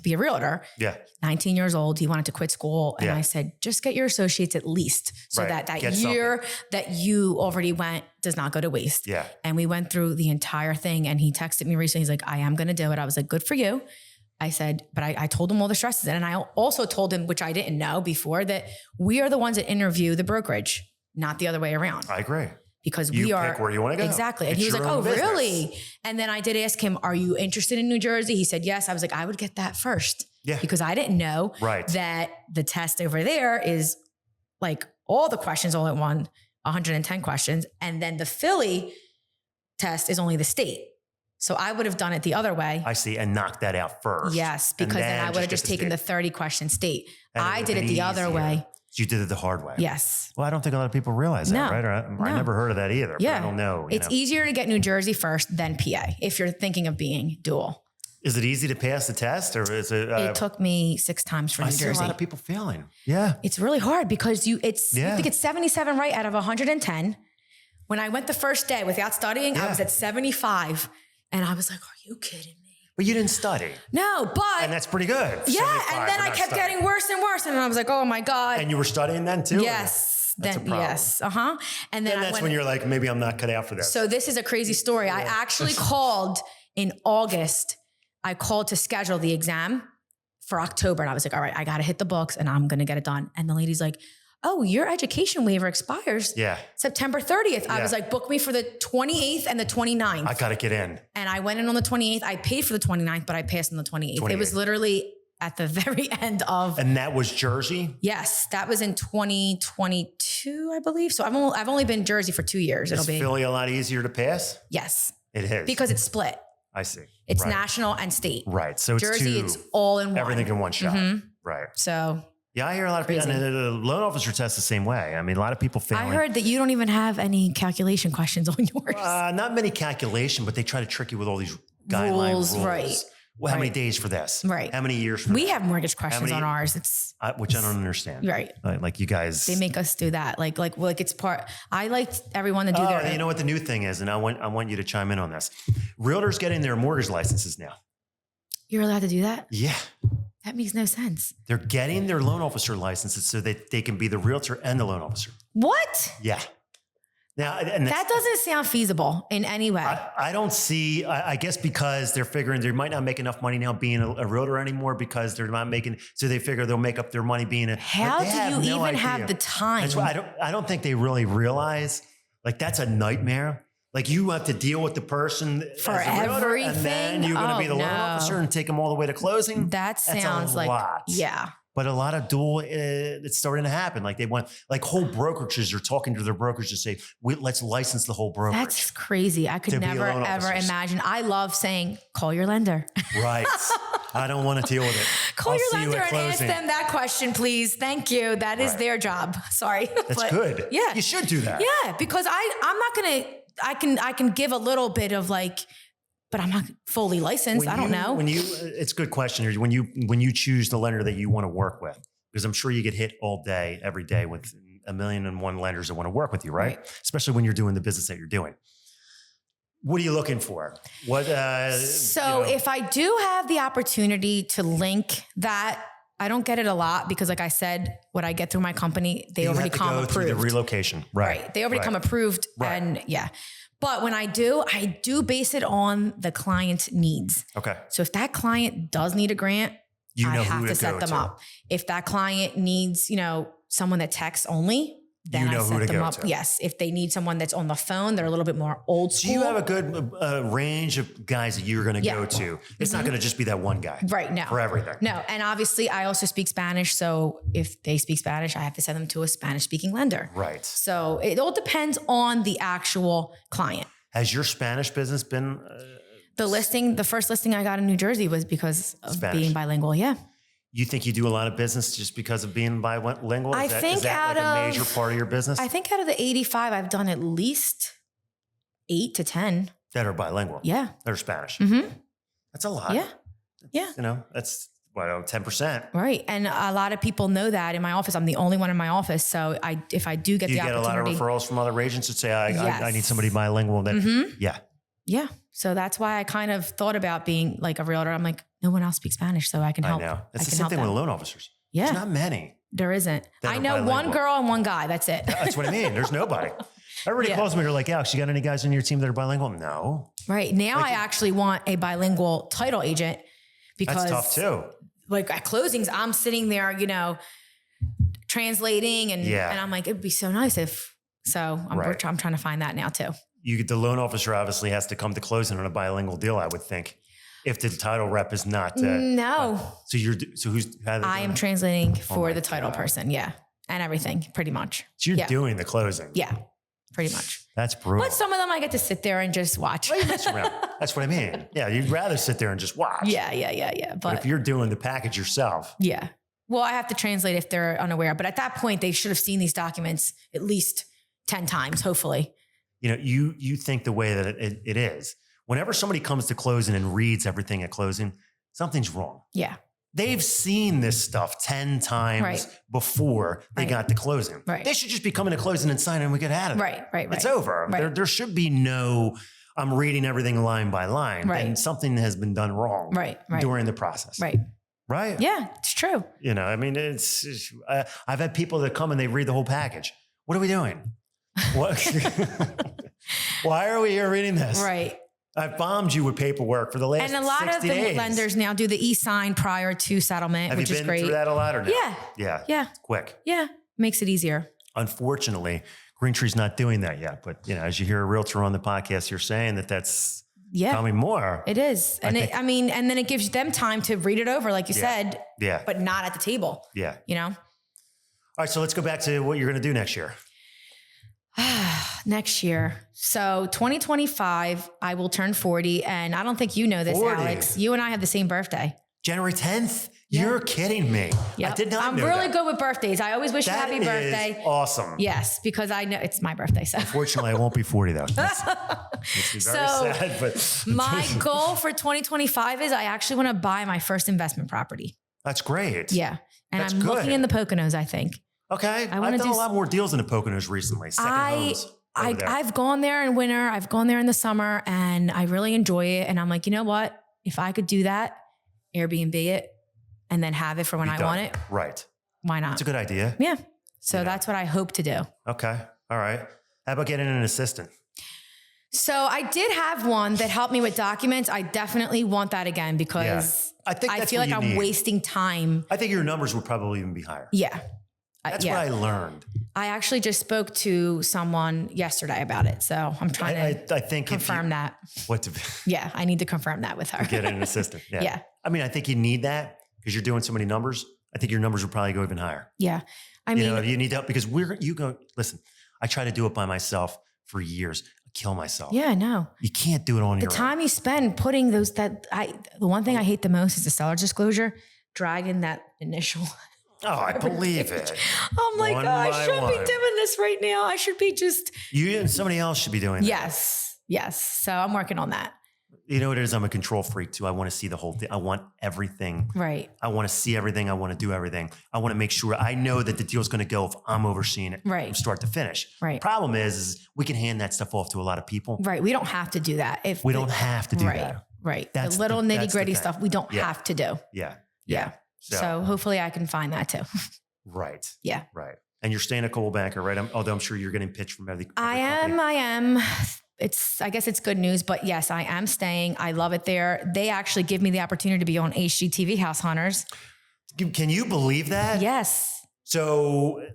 be a realtor. Yeah. 19 years old. He wanted to quit school. And I said, just get your associates at least so that year that you already went does not go to waste. Yeah. And we went through the entire thing and he texted me recently. He's like, I am going to do it. I was like, good for you. I said, but I told him all the stresses. And I also told him, which I didn't know before, that we are the ones that interview the brokerage, not the other way around. I agree. Because you pick where you want to go. Exactly. And he was like, oh, business. Really? And then I did ask him, are you interested in New Jersey? He said, yes. I was like, I would get that first. Yeah. Because I didn't know that the test over there is like all the questions all at 110 questions. And then the Philly test is only the state. So I would have done it the other way. I see. And knocked that out first. Yes. Because then I would have just taken the 30 question state. I did it the other way. You did it the hard way. Yes. Well, I don't think a lot of people realize that, right? I never heard of that either. Yeah. But I don't know. It's easier to get New Jersey first than PA if you're thinking of being dual. Is it easy to pass the test or is it? It took me 6 times for New Jersey. I see a lot of people failing. Yeah. It's really hard because you think it's 77 right out of 110. When I went the first day without studying, I was at 75 and I was like, are you kidding me? But you didn't study. No, but. And that's pretty good. Yeah. And then I kept getting worse and worse. And I was like, oh my God. And you were studying then too? Yes. Yes. Uh-huh. And then that's when you're like, maybe I'm not cut out for this. So this is a crazy story. I actually called in August. I called to schedule the exam for October. And I was like, all right, I got to hit the books and I'm going to get it done. And the lady's like, oh, your education waiver expires September 30th. I was like, book me for the 28th and the 29th. I got to get in. And I went in on the 28th. I paid for the 29th, but I passed on the 28th. It was literally at the very end of. And that was Jersey? Yes. That was in 2022, I believe. So I've only been Jersey for 2 years. Is Philly a lot easier to pass? Yes. It is. Because it's split. I see. It's national and state. Right. So it's Jersey, it's all in one. Everything in one shot. Mm-hmm. Right. So. Yeah, I hear a lot of people, and the loan officer test the same way. I mean, a lot of people failing. I heard that you don't even have any calculation questions on yours. Not many calculation, but they try to trick you with all these guideline rules. Right. Well, how many days for this? Right. How many years for We have mortgage questions on ours. Which I don't understand. Right. Like you guys. They make us do that. Like it's part. I like everyone to do their. You know what the new thing is, and I want you to chime in on this. Realtors getting their mortgage licenses now. You're allowed to do that? Yeah. That makes no sense. They're getting their loan officer licenses so that they can be the realtor and the loan officer. What? Yeah. Now, that doesn't sound feasible in any way. I don't see, I guess because they're figuring they might not make enough money now being a realtor anymore because they're not making, so they figure they'll make up their mony being How do you even have the time? That's why I don't think they really realize, like that's a nightmare. Like you have to deal with the person for everything, and then you're going to be the loan officer and take them all the way to closing. That sounds like lot. Yeah. But a lot of dual, it's starting to happen. Like they want, like whole brokerages are talking to their brokers to say, let's license the whole brokerage. That's crazy. I could never ever imagine. I love saying, call your lender. Right. I don't want to deal with it. Call I'll your see you lender at and ask closing. them that question, please. Thank you. That is their job. Sorry. That's good. Yeah. You should do that. Yeah, because I'm not going to, I can give a little bit of like, but I'm not fully licensed. I don't know. It's a good question. When you choose the lender that you want to work with, because I'm sure you get hit all day, every day with 1,000,001 lenders that want to work with you, right? Especially when you're doing the business that you're doing. What are you looking for? If I do have the opportunity to link that, I don't get it a lot because, like I said, what I get through my company, they already come approved. Through the relocation, right? They already come approved, and yeah. But when I do base it on the client's needs. Okay. So if that client does need a grant, I have to set them up. If that client needs, someone that texts only, then I set them up. Yes. If they need someone that's on the phone, they're a little bit more old school. Do you have a good range of guys that you're going to go to? It's not going to just be that one guy. Right. No. For everything. No. And obviously I also speak Spanish. So if they speak Spanish, I have to send them to a Spanish speaking lender. Right. So it all depends on the actual client. Has your Spanish business been... The first listing I got in New Jersey was because of being bilingual. Yeah. You think you do a lot of business just because of being bilingual? Is that like a major part of your business? I think out of the 85, I've done at least 8 to 10 that are bilingual. Yeah. That are Spanish. Mm-hmm. That's a lot. Yeah. Yeah. That's 10%. Right. And a lot of people know that in my office. I'm the only one in my office. So if I do get the opportunity. You get a lot of referrals from other agents that say, I need somebody bilingual. Yeah. Yeah. So that's why I kind of thought about being like a realtor. I'm like, no one else speaks Spanish, so I can help. I know. It's the same thing with loan officers. Yeah. There's not many. There isn't. I know one girl and one guy. That's it. That's what I mean. There's nobody. Everybody calls me. They're like, Alex, you got any guys on your team that are bilingual? No. Right. Now I actually want a bilingual title agent because that's tough too. Like at closings, I'm sitting there, translating and I'm like, it'd be so nice if, I'm trying to find that now too. The loan officer obviously has to come to closing on a bilingual deal, I would think. If the title rep is not. No. I am translating for the title person. Yeah. And everything pretty much. So you're doing the closing. Yeah. Pretty much. That's brutal. But some of them I get to sit there and just watch. Well, that's what I mean. Yeah. You'd rather sit there and just watch. Yeah. But if you're doing the package yourself. Yeah. Well, I have to translate if they're unaware. But at that point, they should have seen these documents at least 10 times, hopefully. You think the way that it is. Whenever somebody comes to closing and reads everything at closing, something's wrong. Yeah. They've seen this stuff 10 times before they got to closing. Right. They should just be coming to closing and signing and we get out of it. Right. It's over. Right. There should be no, I'm reading everything line by line. Right. And something has been done wrong during the process. Right. Right? Yeah, it's true. I've had people that come and they read the whole package. What are we doing? What? Why are we here reading this? Right. I've bombed you with paperwork for the last 60 days. And a lot of the lenders now do the e-sign prior to settlement, which is great. Have you been through that a lot or no? Yeah. It's quick. Yeah. Makes it easier. Unfortunately, Greentree's not doing that yet. But, as you hear a realtor on the podcast, you're saying that's coming more. It is. And and then it gives them time to read it over, like you said. Yeah. But not at the table. Yeah. All right. So let's go back to what you're going to do next year. Next year. So 2025, I will turn 40. And I don't think you know this, 40. Alex. You and I have the same birthday. January 10th? Yeah. You're kidding me. Yep. I did not know I'm really good with birthdays. I always wish you happy birthday. That is awesome. Yes, because I know it's my birthday. So unfortunately, I won't be 40 though. Makes me very sad. But my goal for 2025 is I actually want to buy my first investment property. That's great. Yeah. And I'm looking in the Poconos, I think. Okay. I've done a lot more deals in the Poconos recently. I've gone there in winter. I've gone there in the summer and I really enjoy it. And I'm like, you know what? If I could do that, Airbnb it and then have it for when I want it. Right. Why not? It's a good idea. Yeah. So that's what I hope to do. Okay. All right. How about getting an assistant? So I did have one that helped me with documents. I definitely want that again because I feel like I'm wasting time. I think your numbers would probably even be higher. Yeah. That's what I learned. I actually just spoke to someone yesterday about it. So I'm trying to confirm that. Yeah, I need to confirm that with her. Get an assistant. Yeah. I mean, I think you need that because you're doing so many numbers. I think your numbers will probably go even higher. Yeah. I mean, you need help because listen, I try to do it by myself for years. kill myself. Yeah, no. You can't do it on your own. The time you spend putting the one thing I hate the most is the seller's disclosure, dragging that initial. Oh, I believe it. I'm like, I shouldn't be doing this right now. I should be just. You and somebody else should be doing that. Yes. So I'm working on that. You know what it is? I'm a control freak too. I want to see the whole thing. I want everything. Right. I want to see everything. I want to do everything. I want to make sure I know that the deal's going to go if I'm overseeing it from start to finish. Right. The problem is we can hand that stuff off to a lot of people. Right. We don't have to do that. We don't have to do that. Right. That's the little nitty gritty stuff we don't have to do. Yeah. So hopefully I can find that too. Right. Yeah. Right. And you're staying a Coldwell Banker, right? Although I'm sure you're getting pitched from every company. I am. I guess it's good news, but yes, I am staying. I love it there. They actually give me the opportunity to be on HGTV House Hunters. Can you believe that? Yes. So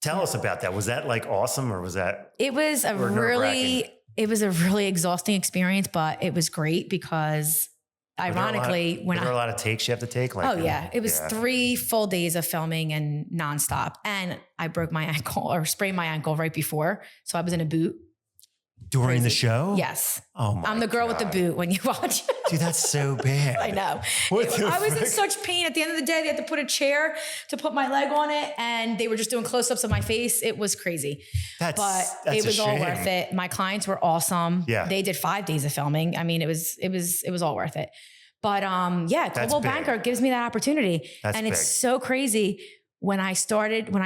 tell us about that. Was that like awesome or was that? It was a really exhausting experience, but it was great because ironically, were there a lot of takes you have to take? It was 3 full days of filming and nonstop. And I broke my ankle or sprained my ankle right before. So I was in a boot. During the show? Yes. Oh my I'm the girl with the boot when you watch. Dude, that's so bad. I know. I was in such pain. At the end of the day, they had to put a chair to put my leg on it. And they were just doing close-ups of my face. It was crazy. But it was all worth it. My clients were awesome. Yeah. They did 5 days of filming. I mean, it was all worth it. But Coldwell Banker gives me that opportunity. It's so crazy. When I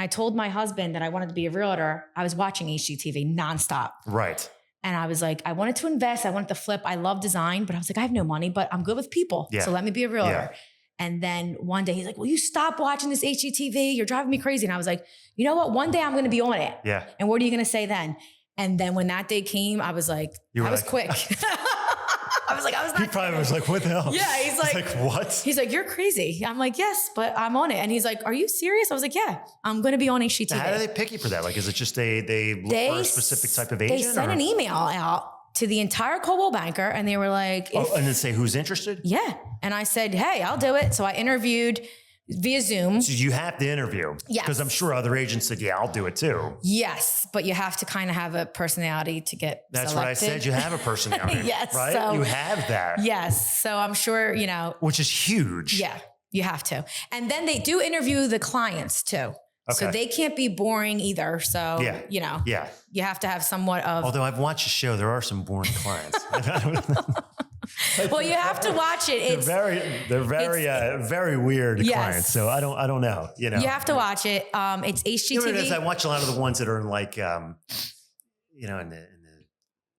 told my husband that I wanted to be a realtor, I was watching HGTV nonstop. Right. And I was like, I wanted to invest. I wanted to flip. I love design, but I was like, I have no money, but I'm good with people. Yeah. So let me be a realtor. Yeah. And then one day he's like, will you stop watching this HGTV? You're driving me crazy. And I was like, you know what? One day I'm going to be on it. Yeah. And what are you going to say then? And then when that day came, I was like, I was quick. I was not. He probably was like, what the hell? Yeah. He's like, what? He's like, you're crazy. I'm like, yes, but I'm on it. And he's like, are you serious? I was like, yeah, I'm going to be on HGTV. Now, how do they pick you for that? Like, is it just they look for a specific type of agent? They sent an email out to the entire Coldwell Banker and they were like, and then say who's interested? Yeah. And I said, hey, I'll do it. So I interviewed via Zoom. So you have to interview. Yes. Because I'm sure other agents said, yeah, I'll do it too. Yes. But you have to kind of have a personality to get That's selected. what I said. You have a personality. Yes. Right? So, you have that. Yes. So I'm sure, Which is huge. Yeah. You have to. And then they do interview the clients too. Okay. So they can't be boring either. So, you have to have somewhat of. Although I've watched a show, there are some boring clients. Well, you have to watch it. They're very weird clients. So I don't know. You have to watch it. It's HGTV. You know what it is? I watch a lot of the ones that are in like, in the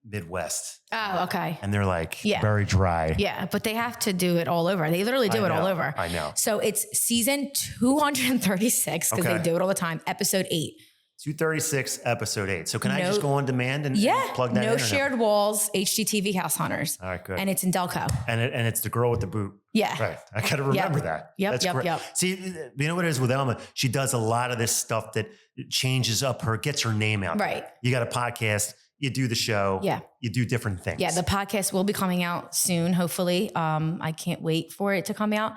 Midwest. Oh, okay. And they're like very dry. Yeah, but they have to do it all over. They literally do it all over. I know. So it's season 236 because they do it all the time. Episode 8. 236, episode 8. So can I just go on demand and plug that in? No shared walls, HGTV House Hunters. All right, good. And it's in Delco. And it's the girl with the boot. Yeah. Right. I got to remember that. Yep. See, you know what it is with Elma? She does a lot of this stuff that changes up gets her name out. Right. There. You got a podcast. You do the show. Yeah. You do different things. Yeah. The podcast will be coming out soon, hopefully. I can't wait for it to come out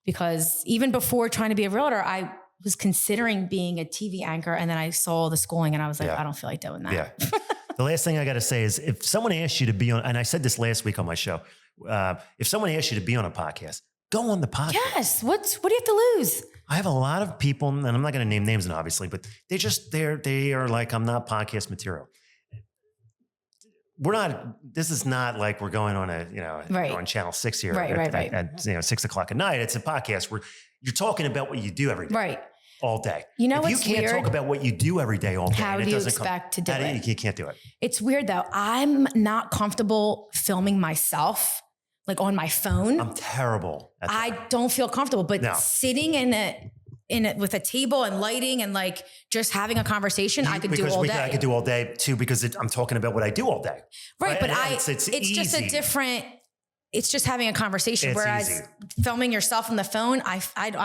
because even before trying to be a realtor, I was considering being a TV anchor. And then I saw the schooling and I was like, I don't feel like doing that. Yeah. The last thing I got to say is if someone asks you to be on, and I said this last week on my show, if someone asks you to be on a podcast, go on the podcast. Yes. What do you have to lose? I have a lot of people, and I'm not going to name names obviously, but they are like, I'm not podcast material. This is not like we're going on on Channel 6 here at 6 o'clock at night. It's a podcast where you're talking about what you do every day. Right. All day. If you can't talk about what you do every day all day. How do you expect to do it? You can't do it. It's weird though. I'm not comfortable filming myself like on my phone. I'm terrible at that. I don't feel comfortable, but sitting in it with a table and lighting and like just having a conversation, I could do all day. I could do all day too because I'm talking about what I do all day. Right, but it's just a different. It's just having a conversation. Whereas filming yourself on the phone, I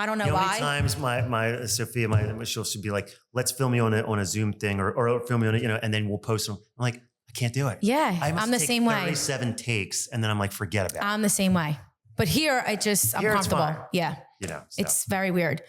don't know why. Times my Sophia, she'll be like, let's film me on a Zoom thing or film me on it, and then we'll post them. I'm like, I can't do it. Yeah, I'm the same way. 37 takes, and then I'm like, forget about it. I'm the same way. But here, I'm comfortable. Yeah, so. It's very weird.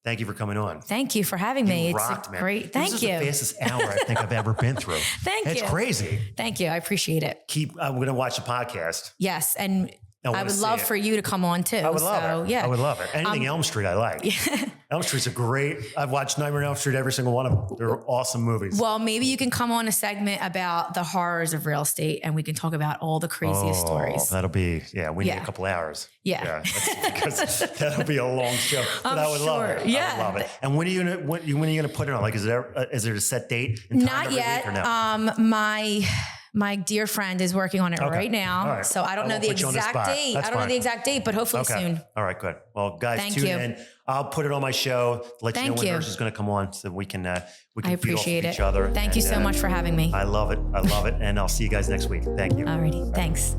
Thank you for coming on. Thank you for having me. You It's rocked, man. great. Thank This you. is the fastest hour I think I've ever been through. Thank you. It's crazy. Thank you. I appreciate it. I'm going to watch the podcast. Yes. And I would love it. for you to come on too. I would love it. Yeah. I would love it. Anything Elm Street, I like. Yeah. Elm Street's a great. I've watched Nightmare on Elm Street, every single one of them. They're awesome movies. Well, maybe you can come on a segment about the horrors of real estate, and we can talk about all the craziest stories. That'll be we need a couple hours. Yeah. Because that'll be a long show. But I would love it. Yeah. I would love it. And when are you gonna put it on? Like, is there a set date? And time Not every yet. week or no? My dear friend is working on it right now. All right. So I don't know the exact date. I don't know the exact date, but hopefully soon. All right, good. Well, guys, tune in. I'll put it on my show. Let you know when yours is going to come on, so we can I feed appreciate off each other. Thank you so much for having me. I love it. And I'll see you guys next week. Thank you. Alrighty. Thanks.